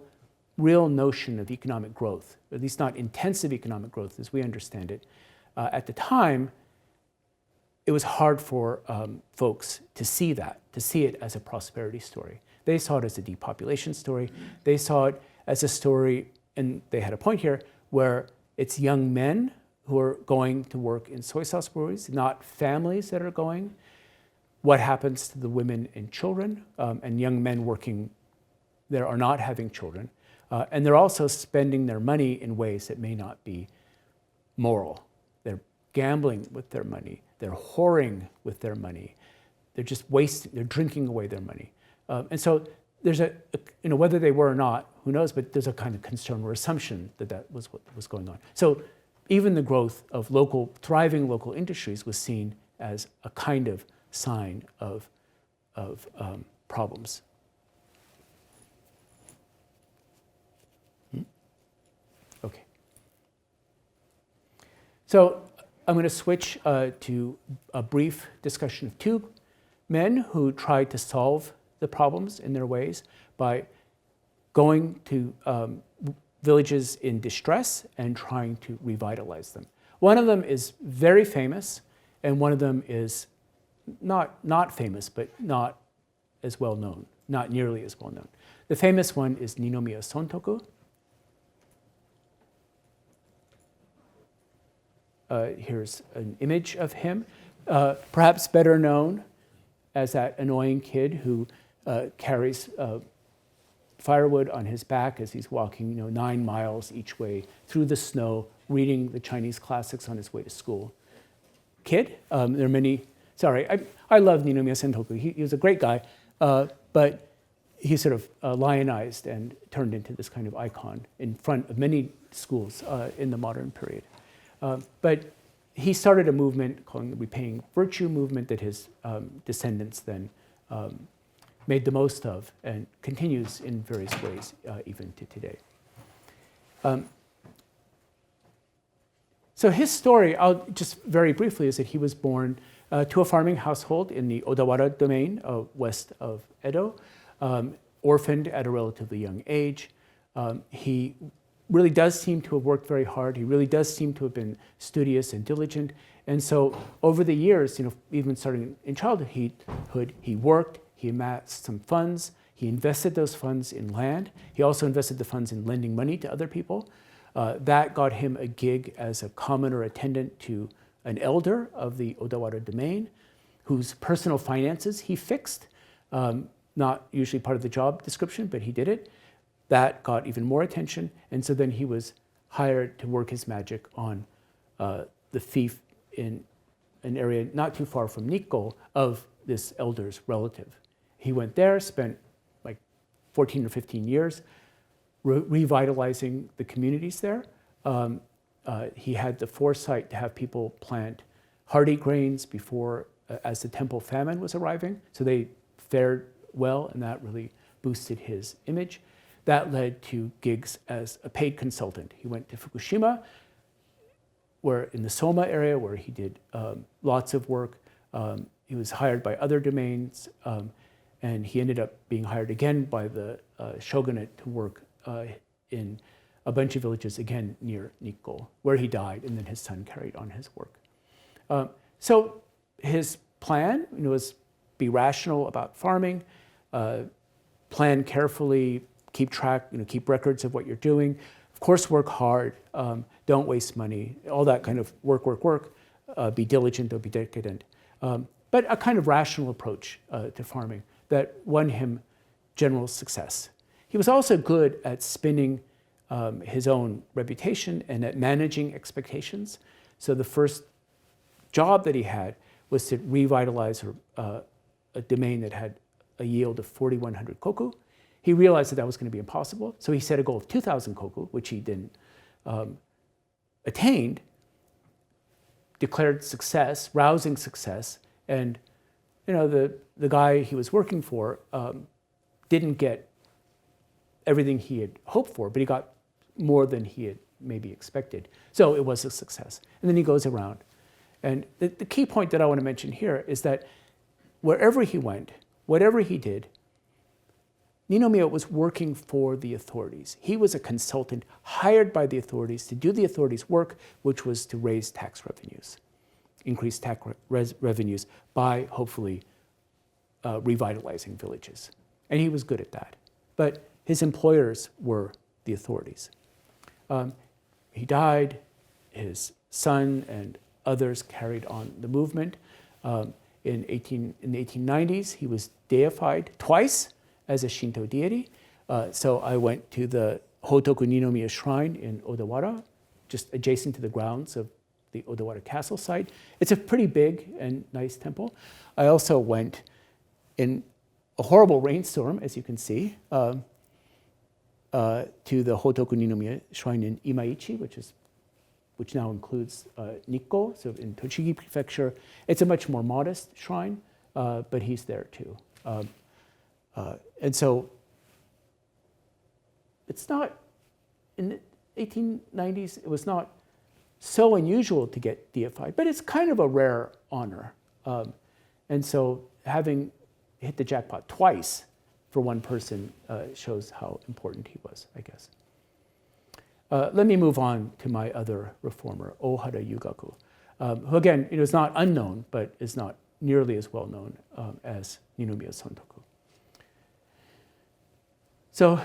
Speaker 3: real notion of economic growth, at least not intensive economic growth as we understand it, at the time, it was hard for folks to see that, to see it as a prosperity story. They saw it as a depopulation story. They saw it as a story, and they had a point here, where it's young men who are going to work in soy sauce breweries, not families that are going. What happens to the women and children, and young men working They are not having children. And they're also spending their money in ways that may not be moral. They're gambling with their money. They're whoring with their money. They're just wasting, they're drinking away their money. And so there's whether they were or not, who knows, but there's a kind of concern or assumption that that was what was going on. So even the growth of thriving local industries was seen as a kind of sign of problems. Okay. So I'm going to switch to a brief discussion of two men who tried to solve the problems in their ways by going to villages in distress and trying to revitalize them. One of them is very famous, and one of them is not famous, but not as well known, not nearly as well known. The famous one is Ninomiya Sontoku. Here's an image of him, perhaps better known as that annoying kid who carries firewood on his back as he's walking 9 miles each way through the snow, reading the Chinese classics on his way to school. Kid, there are many, sorry, I love Ninomiya Sontoku. He was a great guy, but he sort of lionized and turned into this kind of icon in front of many schools in the modern period. But he started a movement called the Repaying Virtue movement that his descendants then made the most of and continues in various ways even to today. So his story, I'll just very briefly, is that he was born to a farming household in the Odawara domain west of Edo, orphaned at a relatively young age. He really does seem to have worked very hard. He really does seem to have been studious and diligent. And so over the years, even starting in childhood, he worked, he amassed some funds, he invested those funds in land. He also invested the funds in lending money to other people. That got him a gig as a commoner attendant to an elder of the Odawara domain, whose personal finances he fixed. Not usually part of the job description, but he did it. That got even more attention, and so then he was hired to work his magic on the fief in an area not too far from Nikko of this elder's relative. He went there, spent like 14 or 15 years revitalizing the communities there. He had the foresight to have people plant hardy grains before, as the temple famine was arriving, so they fared well, and that really boosted his image. That led to gigs as a paid consultant. He went to Fukushima, where in the Soma area, where he did lots of work. He was hired by other domains, and he ended up being hired again by the shogunate to work in a bunch of villages, again near Nikko, where he died, and then his son carried on his work. So his plan was be rational about farming, plan carefully, keep track, keep records of what you're doing. Of course, work hard, don't waste money, all that kind of work, be diligent, don't be decadent. But a kind of rational approach to farming that won him general success. He was also good at spinning his own reputation and at managing expectations. So the first job that he had was to revitalize a domain that had a yield of 4,100 koku. He realized that was going to be impossible, so he set a goal of 2,000 koku, which he then attained, declared success, rousing success, and the guy he was working for didn't get everything he had hoped for, but he got more than he had maybe expected. So it was a success. And then he goes around. And the key point that I want to mention here is that wherever he went, whatever he did, Ninomiya was working for the authorities. He was a consultant hired by the authorities to do the authorities' work, which was to raise tax revenues, increase tax revenues by hopefully revitalizing villages. And he was good at that. But his employers were the authorities. He died, his son and others carried on the movement. In the 1890s, he was deified twice as a Shinto deity. So I went to the Hotoku Ninomiya Shrine in Odawara, just adjacent to the grounds of the Odawara Castle site. It's a pretty big and nice temple. I also went in a horrible rainstorm, as you can see, to the Hotoku Ninomiya Shrine in Imaichi, which now includes Nikko, so in Tochigi Prefecture. It's a much more modest shrine, but he's there too. And so it's not, in the 1890s, it was not so unusual to get deified, but it's kind of a rare honor. And so having hit the jackpot twice for one person shows how important he was, I guess. Let me move on to my other reformer, Ohara Yugaku, who again, is not unknown, but is not nearly as well known as Ninomiya Sontoku. So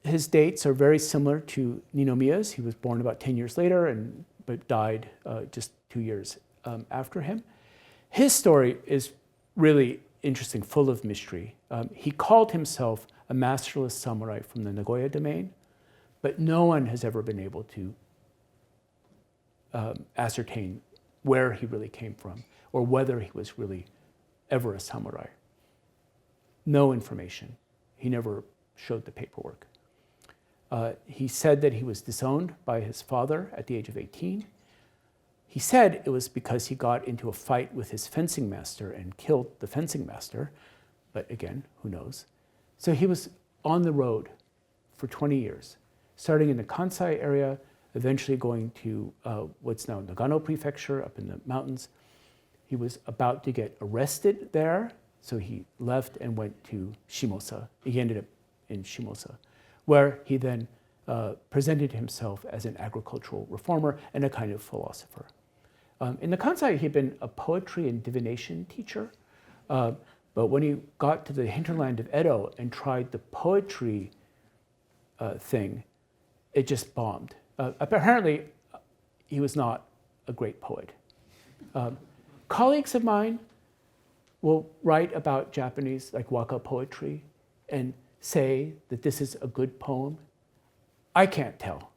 Speaker 3: his dates are very similar to Ninomiya's. He was born about 10 years later, but died just 2 years after him. His story is really interesting, full of mystery. He called himself a masterless samurai from the Nagoya domain, but no one has ever been able to ascertain where he really came from or whether he was really ever a samurai. No information. He never showed the paperwork. He said that he was disowned by his father at the age of 18. He said it was because he got into a fight with his fencing master and killed the fencing master, but again, who knows? So he was on the road for 20 years, starting in the Kansai area, eventually going to what's now Nagano Prefecture up in the mountains. He was about to get arrested there, so he left and went to Shimosa. He ended up in Shimosa, where he then presented himself as an agricultural reformer and a kind of philosopher. In the Kansai, he'd been a poetry and divination teacher, but when he got to the hinterland of Edo and tried the poetry thing, it just bombed. Apparently, he was not a great poet. Colleagues of mine will write about Japanese, like waka poetry, and say that this is a good poem. I can't tell.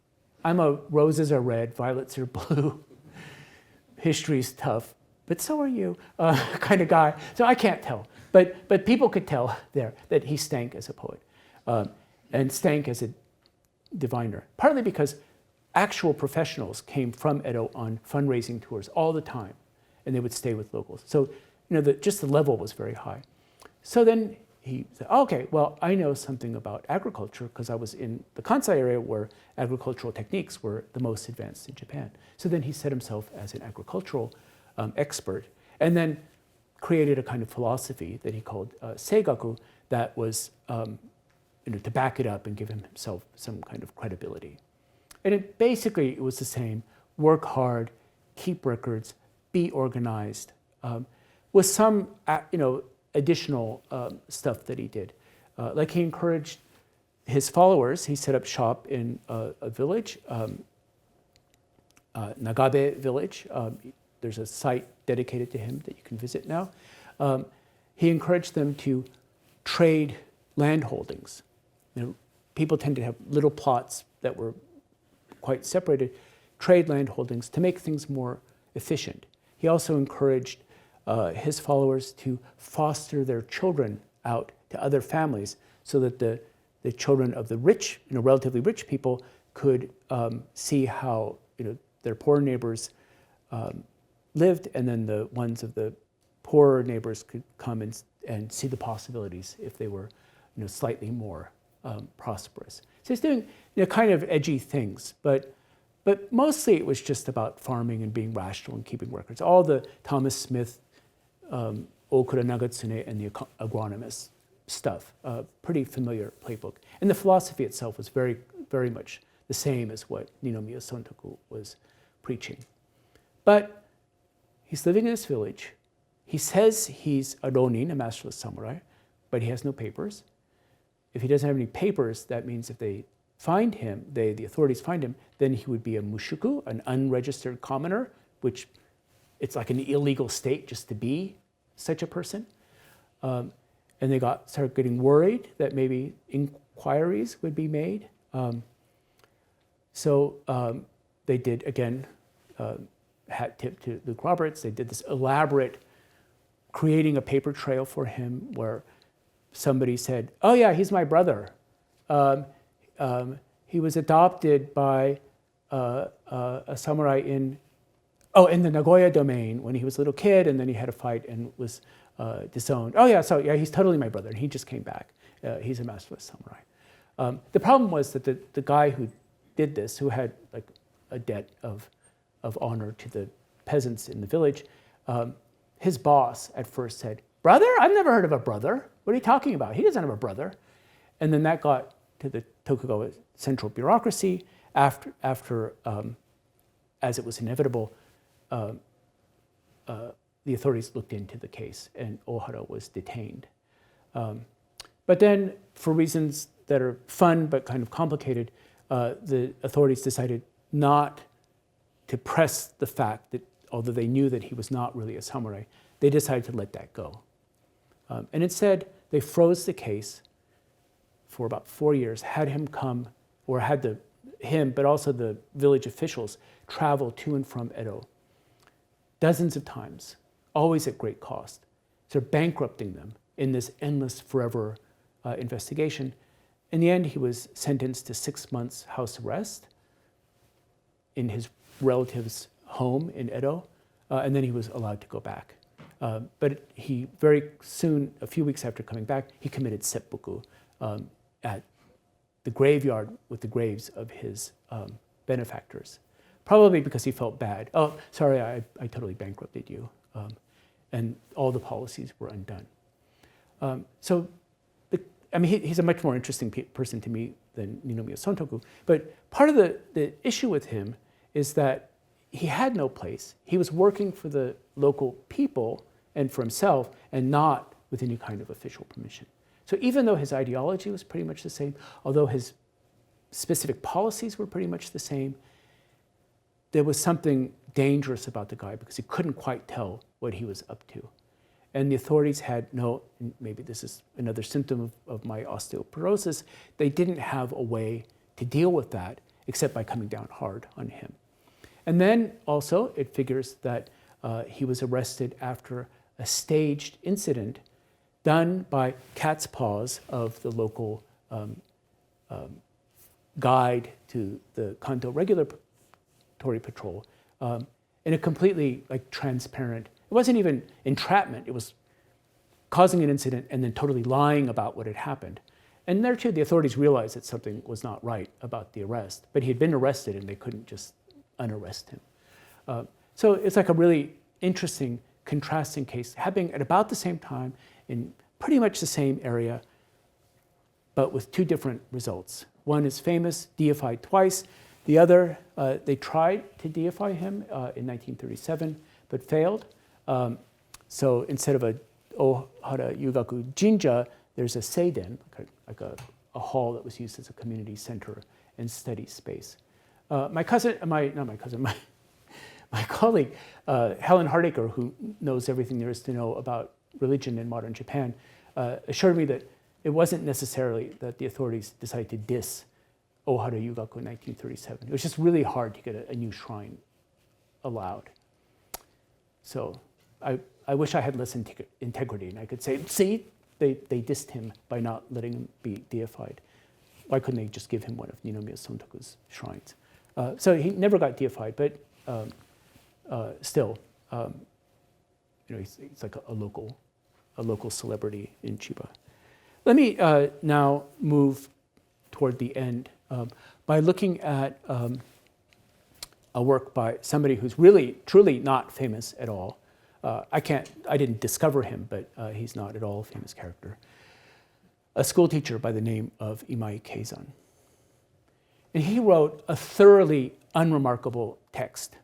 Speaker 3: I'm a roses are red, violets are blue, history's tough, but so are you, kind of guy. So I can't tell. But people could tell there that he stank as a poet and stank as a diviner, partly because actual professionals came from Edo on fundraising tours all the time, and they would stay with locals. So just the level was very high. So then he said, okay, well, I know something about agriculture because I was in the Kansai area where agricultural techniques were the most advanced in Japan. So then he set himself as an agricultural expert and then created a kind of philosophy that he called seigaku that was to back it up and give himself some kind of credibility. And it was the same: work hard, keep records, be organized, with some additional stuff that he did. Like he encouraged his followers. He set up shop in a village, Nagabe village. There's a site dedicated to him that you can visit now. He encouraged them to trade land holdings. People tend to have little plots that were quite separated, trade land holdings to make things more efficient. He also encouraged his followers to foster their children out to other families so that the children of the rich, relatively rich people could see how their poor neighbors lived, and then the ones of the poorer neighbors could come and see the possibilities if they were slightly more prosperous. So he's doing kind of edgy things, but mostly it was just about farming and being rational and keeping records. All the Thomas Smith, Okura Nagatsune, and the agronomist stuff, pretty familiar playbook. And the philosophy itself was very, very much the same as what Ninomiya Sontoku was preaching. But he's living in this village. He says he's a ronin, a masterless samurai, but he has no papers. If he doesn't have any papers, that means if they find him, the authorities find him, then he would be a mushuku, an unregistered commoner, which it's like an illegal state just to be such a person. And they started getting worried that maybe inquiries would be made. So they did, again, hat tip to Luke Roberts, they did this elaborate creating a paper trail for him where somebody said, oh yeah, he's my brother. He was adopted by a samurai in the Nagoya domain when he was a little kid, and then he had a fight and was disowned. Oh yeah, so yeah, he's totally my brother, and he just came back. He's a masterless samurai. The problem was that the guy who did this, who had like a debt of honor to the peasants in the village, his boss at first said, brother? I've never heard of a brother. What are you talking about? He doesn't have a brother. And then that got to the Tokugawa central bureaucracy after as it was inevitable, the authorities looked into the case and Ohara was detained. But then, for reasons that are fun but kind of complicated, the authorities decided not to press the fact that, although they knew that he was not really a samurai, they decided to let that go. And instead, they froze the case for about 4 years, had him come, or had him, but also the village officials, travel to and from Edo dozens of times, always at great cost, sort of bankrupting them in this endless, forever investigation. In the end, he was sentenced to 6 months house arrest in his relative's home in Edo, and then he was allowed to go back. But he very soon, a few weeks after coming back, he committed seppuku at the graveyard with the graves of his benefactors, probably because he felt bad. Oh, sorry, I totally bankrupted you. And all the policies were undone. He's a much more interesting person to me than Ninomiya Sontoku. But part of the issue with him is that he had no place. He was working for the local people and for himself, and not with any kind of official permission. So even though his ideology was pretty much the same, although his specific policies were pretty much the same, there was something dangerous about the guy because he couldn't quite tell what he was up to. And the authorities had maybe this is another symptom of my osteoporosis, they didn't have a way to deal with that except by coming down hard on him. And then also it figures that he was arrested after a staged incident done by cat's paws of the local guide to the Kanto Regulatory Patrol in a completely transparent, it wasn't even entrapment, it was causing an incident and then totally lying about what had happened. And there too, the authorities realized that something was not right about the arrest, but he had been arrested and they couldn't just unarrest him. So it's like a really interesting, contrasting case happening at about the same time in pretty much the same area, but with two different results. One is famous, deified twice. The other, they tried to deify him in 1937, but failed. So instead of a Ohara Yugaku Jinja, there's a seiden, like a hall that was used as a community center and study space. My colleague, Helen Hardacre, who knows everything there is to know about religion in modern Japan, assured me that it wasn't necessarily that the authorities decided to diss Ohara Yugaku in 1937. It was just really hard to get a new shrine allowed. So I wish I had less integrity and I could say, see, they dissed him by not letting him be deified. Why couldn't they just give him one of Ninomiya Sontoku's shrines? So he never got deified, but still, he's like a local celebrity in Chiba. Let me now move toward the end by looking at a work by somebody who's really, truly not famous at all. I didn't discover him, but he's not at all a famous character. A school teacher by the name of Imai Keizan. And he wrote a thoroughly unremarkable text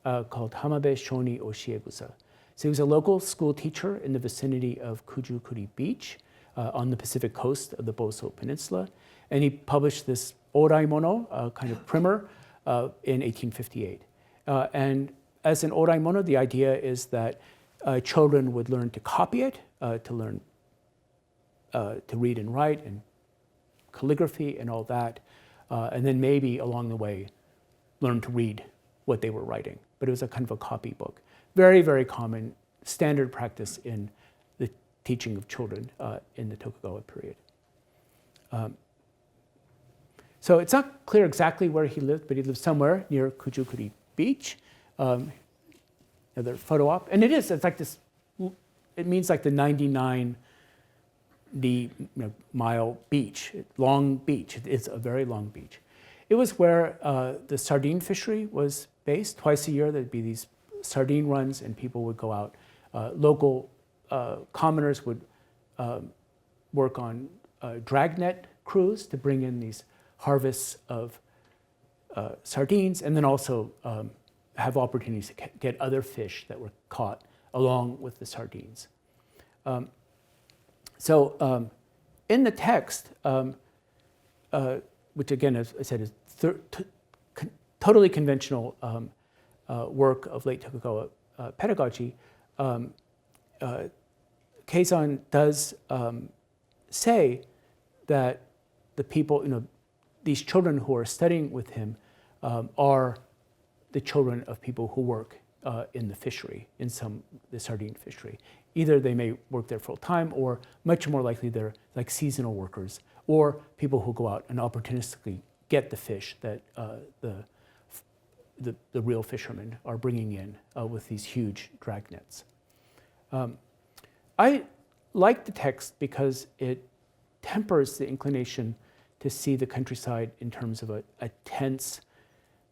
Speaker 3: called Hamabe Shoni Oshiegusa. So he was a local school teacher in the vicinity of Kujukuri Beach on the Pacific coast of the Boso Peninsula. And he published this Oraimono, kind of primer, in 1858. And as an Oraimono, the idea is that children would learn to copy it, to learn to read and write and calligraphy and all that, and then maybe along the way learn to read what they were writing. But it was a kind of a copybook. Very, very common, standard practice in the teaching of children in the Tokugawa period. So it's not clear exactly where he lived, but he lived somewhere near Kujukuri Beach. Another photo op. And it's like this, it means like the 99 mile beach, long beach. It's a very long beach. It was where the sardine fishery was based. Twice a year there'd be these sardine runs and people would go out. Local commoners would work on dragnet crews to bring in these harvests of sardines, and then also have opportunities to get other fish that were caught along with the sardines. So in the text, which again, as I said, is totally conventional work of late Tokugawa pedagogy, Keizan does say that the people, these children who are studying with him are the children of people who work in the fishery, in the sardine fishery. Either they may work there full time, or much more likely they're like seasonal workers, or people who go out and opportunistically get the fish that the real fishermen are bringing in with these huge drag nets. I like the text because it tempers the inclination to see the countryside in terms of a tense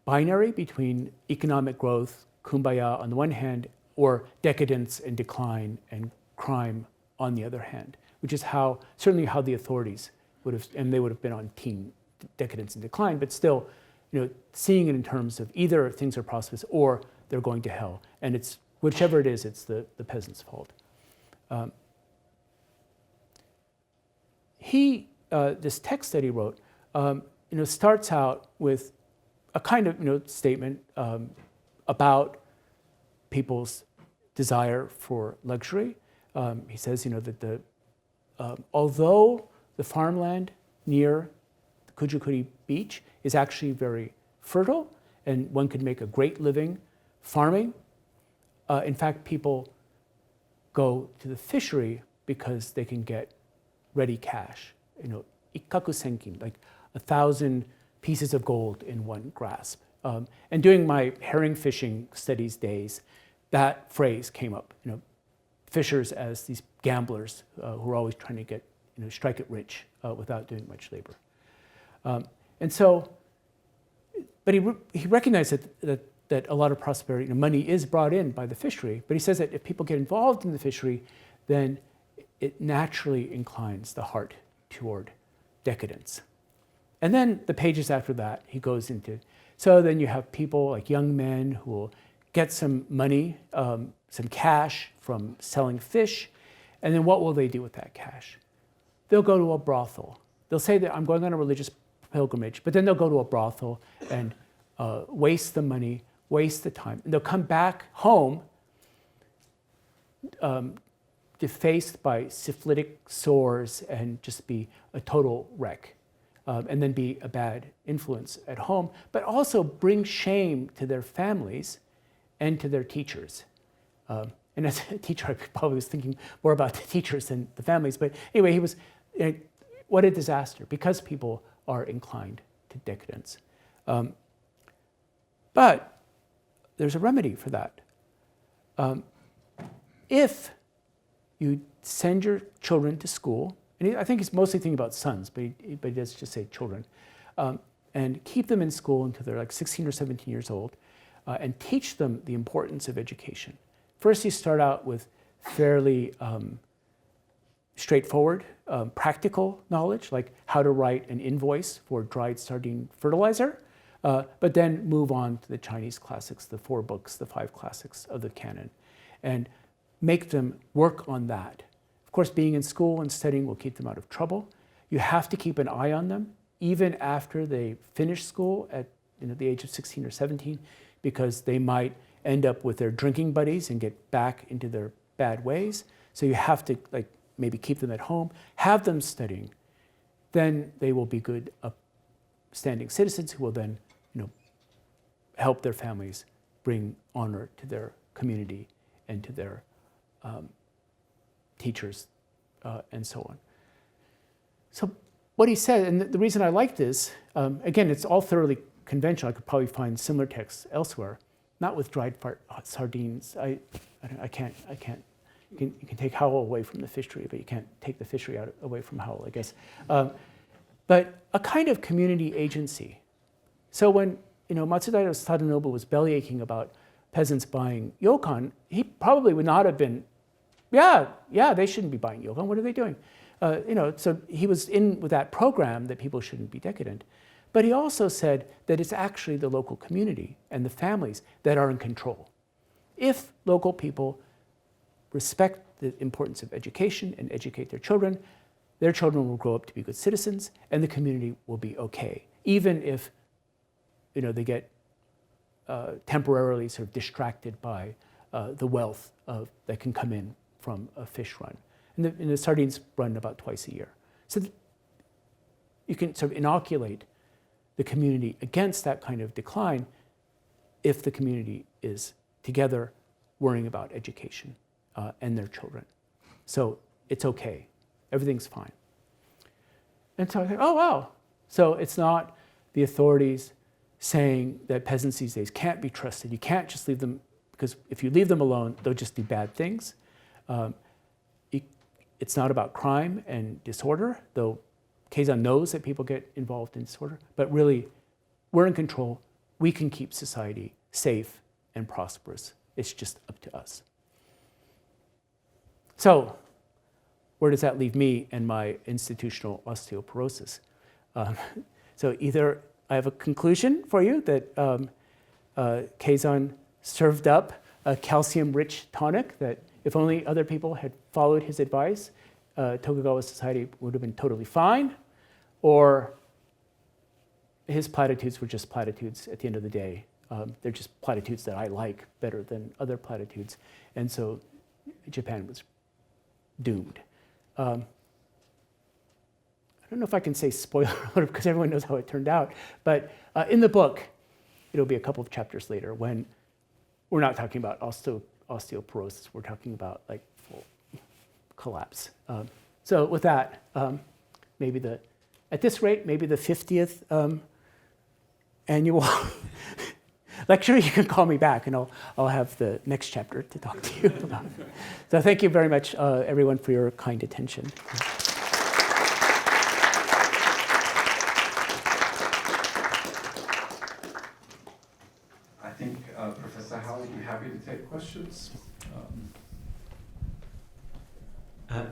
Speaker 3: binary between economic growth, kumbaya on the one hand, or decadence and decline and crime on the other hand, which is certainly how the authorities would have, and they would have been on team decadence and decline, but still, seeing it in terms of either things are prosperous or they're going to hell. And it's, whichever it is, it's the peasant's fault. This text that he wrote, starts out with a kind of, statement about people's desire for luxury. He says, that although the farmland near the Kujukuri Beach is actually very fertile and one could make a great living farming, in fact, people go to the fishery because they can get ready cash, ikkaku senkin, like 1,000 pieces of gold in one grasp. And during my herring fishing studies days, that phrase came up, fishers as these gamblers who are always trying to get, strike it rich without doing much labor. And so, but he recognized that a lot of prosperity, money is brought in by the fishery, but he says that if people get involved in the fishery, then it naturally inclines the heart toward decadence. And then the pages after that, he goes into, so then you have people like young men who will get some money, some cash from selling fish, and then what will they do with that cash? They'll go to a brothel. They'll say that I'm going on a religious pilgrimage, but then they'll go to a brothel and waste the money, waste the time. And they'll come back home defaced by syphilitic sores and just be a total wreck. And then be a bad influence at home, but also bring shame to their families and to their teachers. And as a teacher, I probably was thinking more about the teachers than the families. But anyway, he was, what a disaster, because people are inclined to decadence. But there's a remedy for that. If you send your children to school, and I think he's mostly thinking about sons, but he does just say children, and keep them in school until they're like 16 or 17 years old, and teach them the importance of education. First, you start out with fairly straightforward, practical knowledge, like how to write an invoice for dried sardine fertilizer, but then move on to the Chinese classics, the 4 books, the 5 classics of the canon, and make them work on that. Of course, being in school and studying will keep them out of trouble. You have to keep an eye on them, even after they finish school at the age of 16 or 17, because they might end up with their drinking buddies and get back into their bad ways. So you have to maybe keep them at home, have them studying, then they will be good, upstanding citizens who will then, help their families bring honor to their community and to their teachers and so on. So what he said, and the reason I like this, again, it's all thoroughly conventional. I could probably find similar texts elsewhere, not with dried sardines. I can't. You can take Howell away from the fishery, but you can't take the fishery away from Howell, I guess. But a kind of community agency. So when Matsudaira Sadanobu was bellyaching about peasants buying ryokan, he probably would not have been, yeah, they shouldn't be buying ryokan. What are they doing? So he was in with that program that people shouldn't be decadent. But he also said that it's actually the local community and the families that are in control. If local people respect the importance of education and educate their children will grow up to be good citizens, and the community will be okay, even if they get temporarily sort of distracted by the wealth that can come in from a fish run. And the sardines run about twice a year. So you can sort of inoculate the community against that kind of decline if the community is together worrying about education and their children. So it's okay. Everything's fine. And so I think, oh, wow. So it's not the authorities saying that peasants these days can't be trusted. You can't just leave them, because if you leave them alone, they'll just do bad things. It's not about crime and disorder, though Keizan knows that people get involved in disorder. But really, we're in control. We can keep society safe and prosperous. It's just up to us. So where does that leave me and my institutional osteoporosis? So either I have a conclusion for you that Keizan served up a calcium-rich tonic that if only other people had followed his advice, Tokugawa society would have been totally fine, or his platitudes were just platitudes at the end of the day. They're just platitudes that I like better than other platitudes, and so Japan was doomed. I don't know if I can say spoiler alert because everyone knows how it turned out, but in the book, it'll be a couple of chapters later when we're not talking about osteoporosis, we're talking about like full collapse. So with that, at this rate, maybe the 50th annual lecture, you can call me back and I'll have the next chapter to talk to you about. So thank you very much, everyone, for your kind attention.
Speaker 2: I think Professor Howell would be happy to take questions.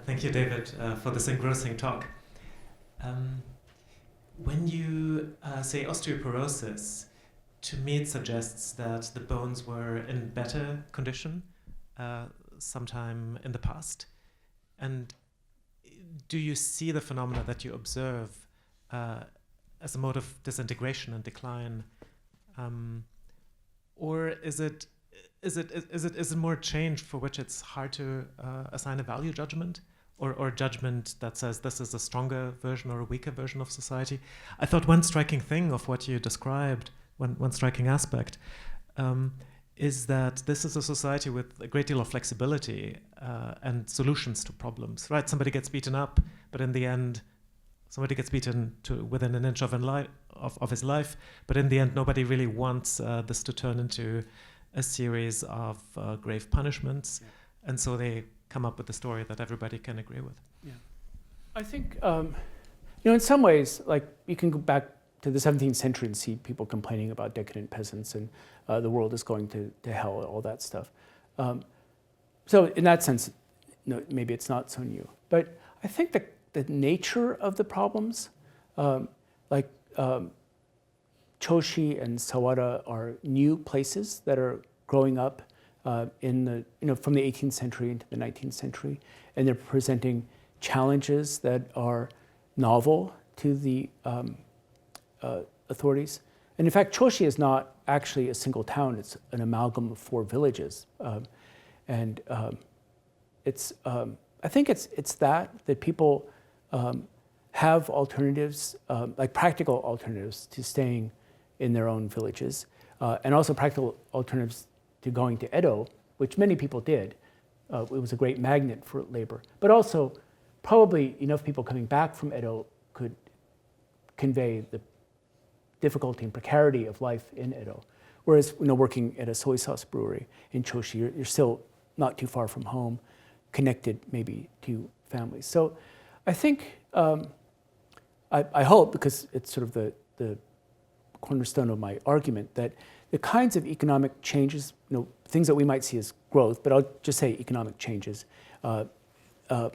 Speaker 1: Thank you, David, for this engrossing talk. When you say osteoporosis, to me it suggests that the bones were in better condition sometime in the past. And do you see the phenomena that you observe as a mode of disintegration and decline? Or is it more change for which it's hard to assign a value judgment, or judgment that says this is a stronger version or a weaker version of society? I thought one striking thing of what you described, one striking aspect, is that this is a society with a great deal of flexibility and solutions to problems. Right? Somebody gets beaten up, but in the end, somebody gets beaten to within an inch of his life, but in the end, nobody really wants this to turn into a series of grave punishments, and so they come up with a story that everybody can agree with.
Speaker 3: Yeah, I think in some ways, like you can go back to the 17th century and see people complaining about decadent peasants and the world is going to hell and all that stuff. So in that sense, maybe it's not so new. But I think that the nature of the problems, like Choshi and Sawara are new places that are growing up from the 18th century into the 19th century, and they're presenting challenges that are novel to the authorities. And in fact, Choshi is not actually a single town; it's an amalgam of 4 villages, and it's I think it's that people have alternatives, like practical alternatives to staying in their own villages, and also practical alternatives to going to Edo, which many people did. It was a great magnet for labor, but also probably enough people coming back from Edo could convey the difficulty and precarity of life in Edo. Whereas, working at a soy sauce brewery in Choshi, you're still not too far from home, connected maybe to families. So I think, I hope, because it's sort of the cornerstone of my argument, that the kinds of economic changes, things that we might see as growth, but I'll just say economic changes, the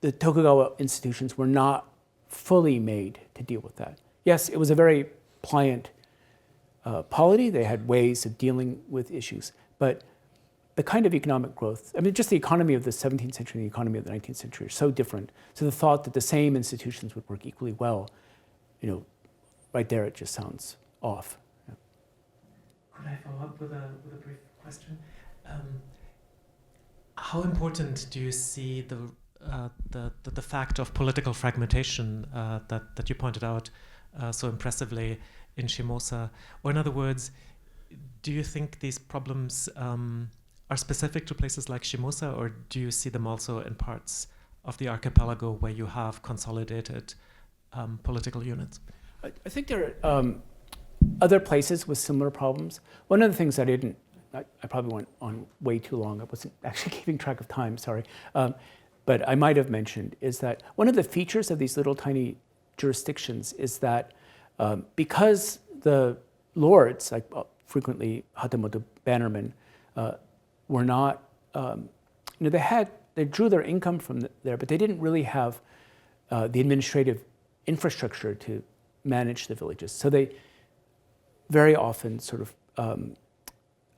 Speaker 3: Tokugawa institutions were not fully made to deal with that. Yes, it was a very pliant polity. They had ways of dealing with issues, but the kind of economic growth, just the economy of the 17th century and the economy of the 19th century are so different. So the thought that the same institutions would work equally well, right there it just sounds off. Yeah.
Speaker 1: Could I follow up with a brief question? How important do you see the fact of political fragmentation that you pointed out so impressively in Shimosa? Or in other words, do you think these problems are specific to places like Shimosa, or do you see them also in parts of the archipelago where you have consolidated political units?
Speaker 3: I think there are other places with similar problems. One of the things I probably went on way too long. I wasn't actually keeping track of time, sorry. But I might have mentioned is that one of the features of these little tiny jurisdictions is that because the lords, like frequently Hatamoto bannermen, were not, they drew their income from there, but they didn't really have the administrative infrastructure to manage the villages. So they very often sort of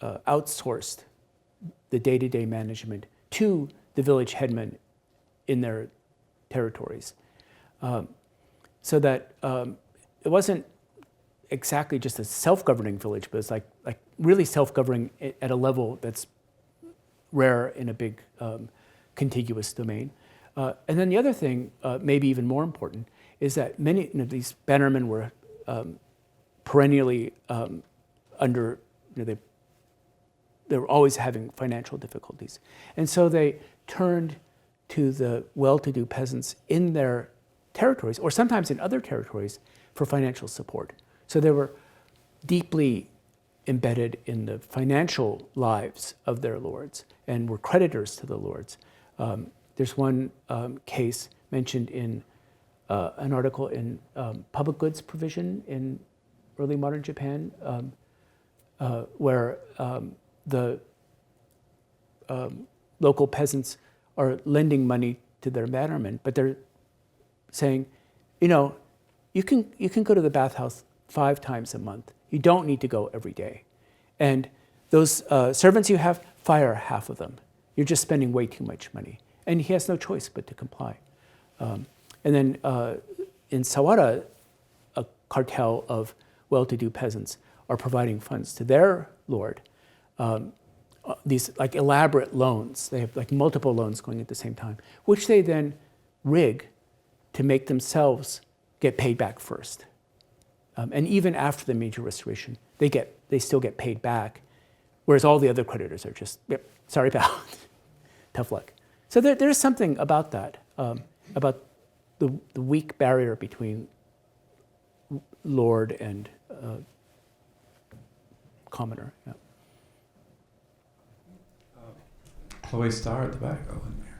Speaker 3: outsourced the day-to-day management to the village headmen in their territories. So that it wasn't exactly just a self-governing village, but it's like really self-governing at a level that's rare in a big contiguous domain. And then the other thing, maybe even more important, is that many these bannermen were perennially under, they were always having financial difficulties. And so they turned to the well-to-do peasants in their territories, or sometimes in other territories, for financial support. So they were deeply embedded in the financial lives of their lords and were creditors to the lords. There's one case mentioned in an article in Public Goods Provision in early modern Japan, where the local peasants are lending money to their bannermen, but they're saying, you can go to the bathhouse 5 times a month. You don't need to go every day. And those servants you have, fire half of them. You're just spending way too much money. And he has no choice but to comply. And then in Sawara, a cartel of well-to-do peasants are providing funds to their lord. These like elaborate loans. They have like multiple loans going at the same time, which they then rig to make themselves get paid back first. And even after the Meiji Restoration, they still get paid back, whereas all the other creditors are just, yep, sorry pal, tough luck. So there's something about that, about the weak barrier between lord and commoner. Yeah.
Speaker 2: Chloe Starr at the back. Oh, in there.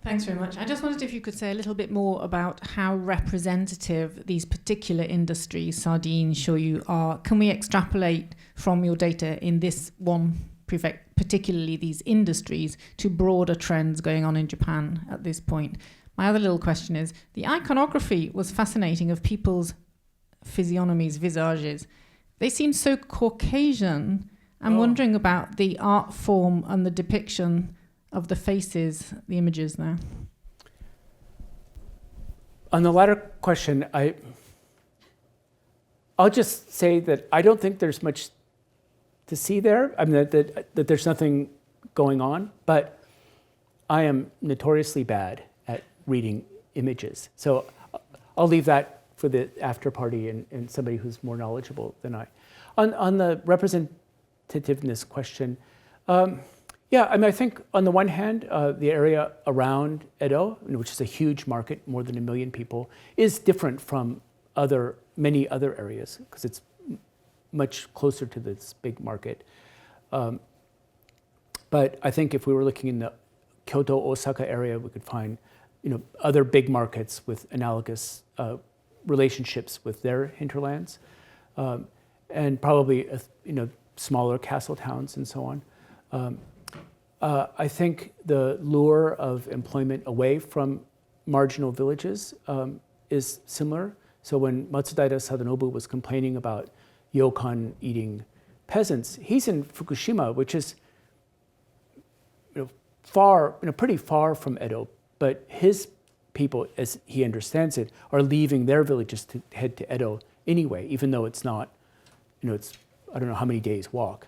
Speaker 4: Thanks very much. I just wondered if you could say a little bit more about how representative these particular industries, sardine, shoyu, are. Can we extrapolate from your data in this one prefect, particularly these industries, to broader trends going on in Japan at this point? My other little question is, the iconography was fascinating of people's physiognomies, visages. They seem so Caucasian. I'm wondering about the art form and the depiction of the faces, the images there.
Speaker 3: On the latter question, I'll just say that I don't think there's much to see there. I mean, that there's nothing going on, but I am notoriously bad at reading images. So I'll leave that for the after party and somebody who's more knowledgeable than I. On the representativeness question, yeah, I mean, I think on the one hand, the area around Edo, which is a huge market, more than 1 million people, is different from many other areas because it's much closer to this big market. But I think if we were looking in the Kyoto, Osaka area, we could find, other big markets with analogous relationships with their hinterlands, and probably, smaller castle towns and so on. I think the lure of employment away from marginal villages is similar. So when Matsudaira Sadanobu was complaining about ryokan eating peasants, he's in Fukushima, which is pretty far from Edo, but his people, as he understands it, are leaving their villages to head to Edo anyway, even though it's not, it's I don't know how many days walk.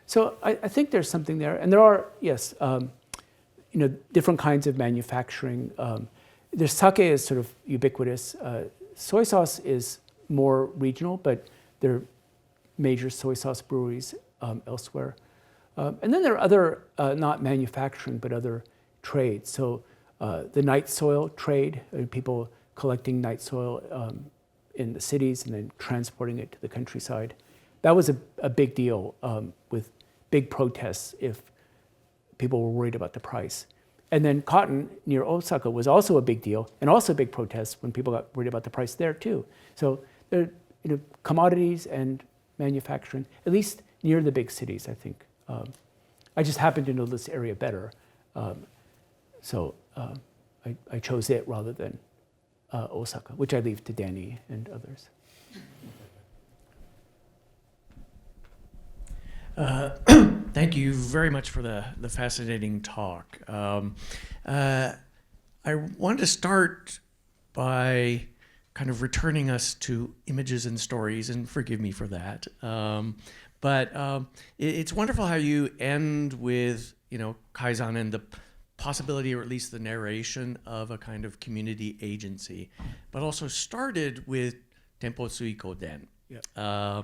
Speaker 3: So I think there's something there, and there are, yes, different kinds of manufacturing. There's sake is sort of ubiquitous. Soy sauce is more regional, but there are major soy sauce breweries elsewhere. And then there are other, not manufacturing, but other trades. So the night soil trade, people collecting night soil in the cities and then transporting it to the countryside. That was a big deal with big protests if people were worried about the price. And then cotton near Osaka was also a big deal and also a big protest when people got worried about the price there too. So there are commodities and manufacturing, at least near the big cities, I think. I just happen to know this area better. So I chose it rather than Osaka, which I leave to Danny and others.
Speaker 5: Thank you very much for the fascinating talk. I wanted to start by kind of returning us to images and stories, and forgive me for that. But it's wonderful how you end with, Kaizen and the possibility, or at least the narration, of a kind of community agency, but also started with Tempo Suiko Den. Yeah.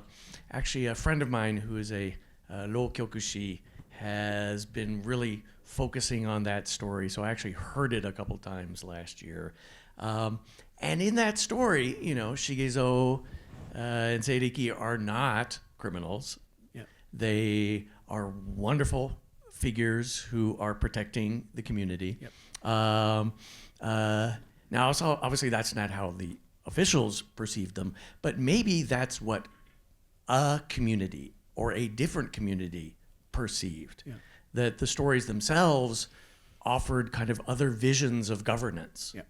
Speaker 5: Actually, a friend of mine who is a Ro Kyokushi has been really focusing on that story. So I actually heard it a couple times last year. And in that story, Shigezo and Seiriki are not criminals. Yeah. They are wonderful figures who are protecting the community. Yep. Now, also, obviously, that's not how the officials perceive them, but maybe that's what a community or a different community perceived. Yeah. That the stories themselves offered kind of other visions of governance. Yeah.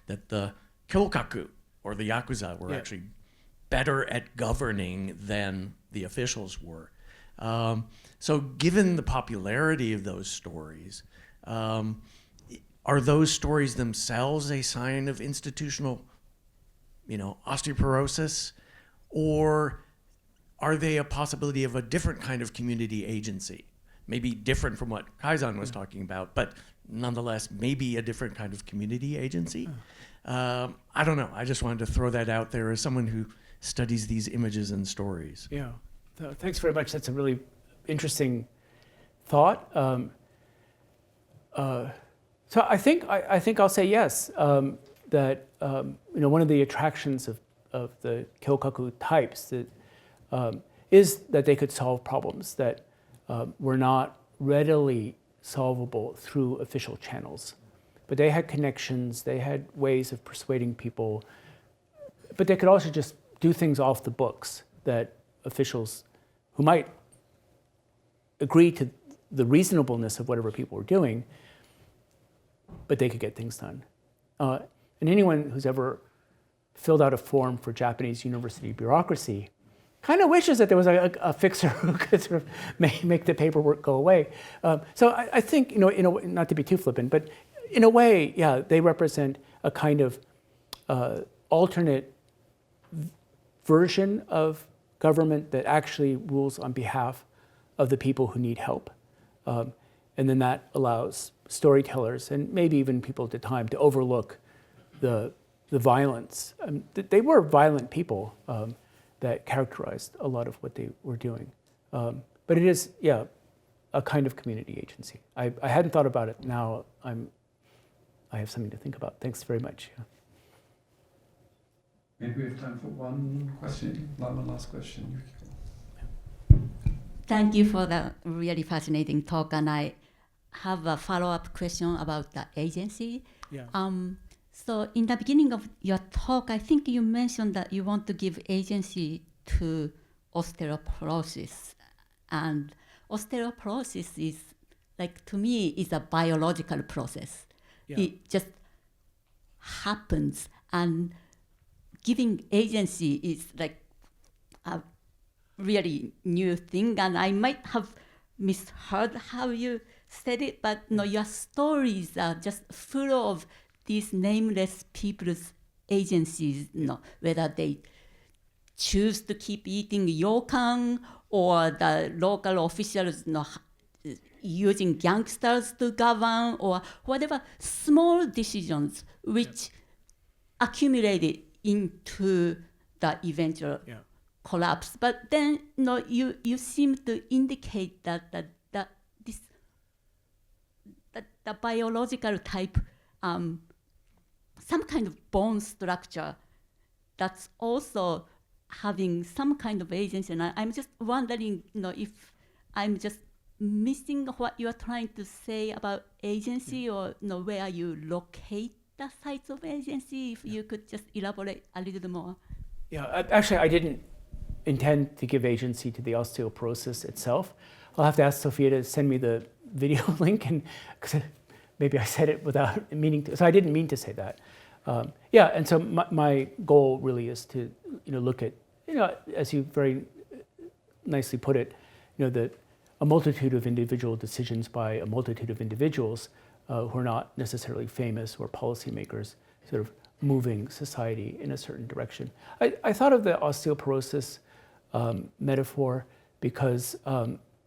Speaker 5: That the kyokaku, or the yakuza, were actually better at governing than the officials were. So given the popularity of those stories, are those stories themselves a sign of institutional, osteoporosis? Or are they a possibility of a different kind of community agency? Maybe different from what Kaizen was talking about, but nonetheless, maybe a different kind of community agency? I don't know. I just wanted to throw that out there as someone who studies these images and stories.
Speaker 3: Yeah. Thanks very much. That's a really interesting thought. So I think I'll say yes. That one of the attractions of the kyokaku types is that they could solve problems that were not readily solvable through official channels, but they had connections. They had ways of persuading people, but they could also just do things off the books that officials who might agree to the reasonableness of whatever people were doing, but they could get things done. And anyone who's ever filled out a form for Japanese university bureaucracy kind of wishes that there was a fixer who could sort of make the paperwork go away. So I think, not to be too flippant, but in a way, yeah, they represent a kind of alternate version of government that actually rules on behalf of the people who need help. And then that allows storytellers and maybe even people at the time to overlook the violence. They were violent people that characterized a lot of what they were doing. But it is, yeah, a kind of community agency. I hadn't thought about it. Now I have something to think about. Thanks very much. Yeah.
Speaker 2: Maybe we have time for one question, one last question.
Speaker 6: Thank you for the really fascinating talk, and I have a follow-up question about the agency.
Speaker 3: Yeah.
Speaker 6: So in the beginning of your talk, I think you mentioned that you want to give agency to osteoporosis, and osteoporosis is, like, to me, is a biological process. Yeah. It just happens, and giving agency is like a really new thing, and I might have misheard how you said it, but no, your stories are just full of these nameless people's agencies, whether they choose to keep eating ryokan or the local officials using gangsters to govern, or whatever small decisions which accumulated into the eventual collapse. But then you seem to indicate that the biological type, some kind of bone structure that's also having some kind of agency. And I'm just wondering, if I'm just missing what you're trying to say about agency, or where you locate the sites of agency. If you could just elaborate a little bit more.
Speaker 3: Yeah, actually, I didn't intend to give agency to the osteoporosis itself. I'll have to ask Sophia to send me the video link, and because maybe I said it without meaning to. So I didn't mean to say that. Yeah, and so my goal really is to look at, as you very nicely put it, a multitude of individual decisions by a multitude of individuals who are not necessarily famous or policymakers, sort of moving society in a certain direction. I thought of the osteoporosis metaphor because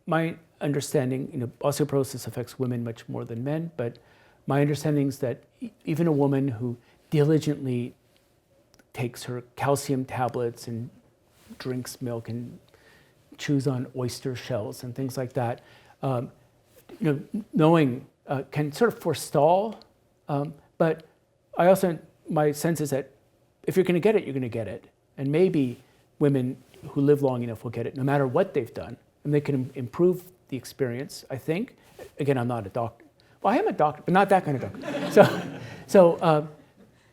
Speaker 3: my understanding, osteoporosis affects women much more than men, but my understanding is that even a woman who diligently takes her calcium tablets and drinks milk and chews on oyster shells and things like that, knowing can sort of forestall, but I also, my sense is that if you're going to get it, you're going to get it. And maybe women who live long enough will get it no matter what they've done. And they can improve the experience, I think. Again, I'm not a doctor. Well, I am a doctor, but not that kind of doctor.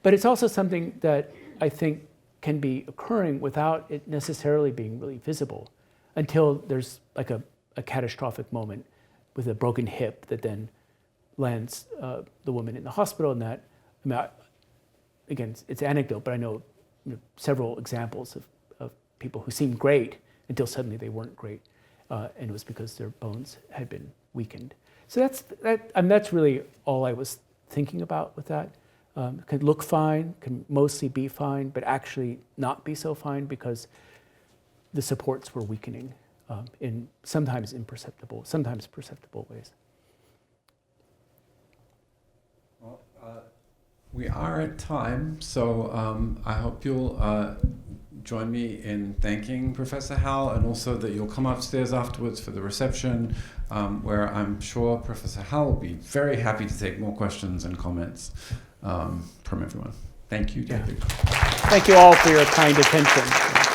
Speaker 3: But it's also something that I think can be occurring without it necessarily being really visible until there's like a catastrophic moment with a broken hip that then lands the woman in the hospital. And that, again, it's anecdote, but I know several examples of people who seemed great until suddenly they weren't great. And it was because their bones had been weakened. So that's really all I was thinking about with that. Can look fine, can mostly be fine, but actually not be so fine because the supports were weakening in sometimes imperceptible, sometimes perceptible ways.
Speaker 2: Well, we are at time, so I hope you'll join me in thanking Professor Howell, and also that you'll come upstairs afterwards for the reception, where I'm sure Professor Howell will be very happy to take more questions and comments from everyone. Thank you, David.
Speaker 3: Thank you all for your kind attention.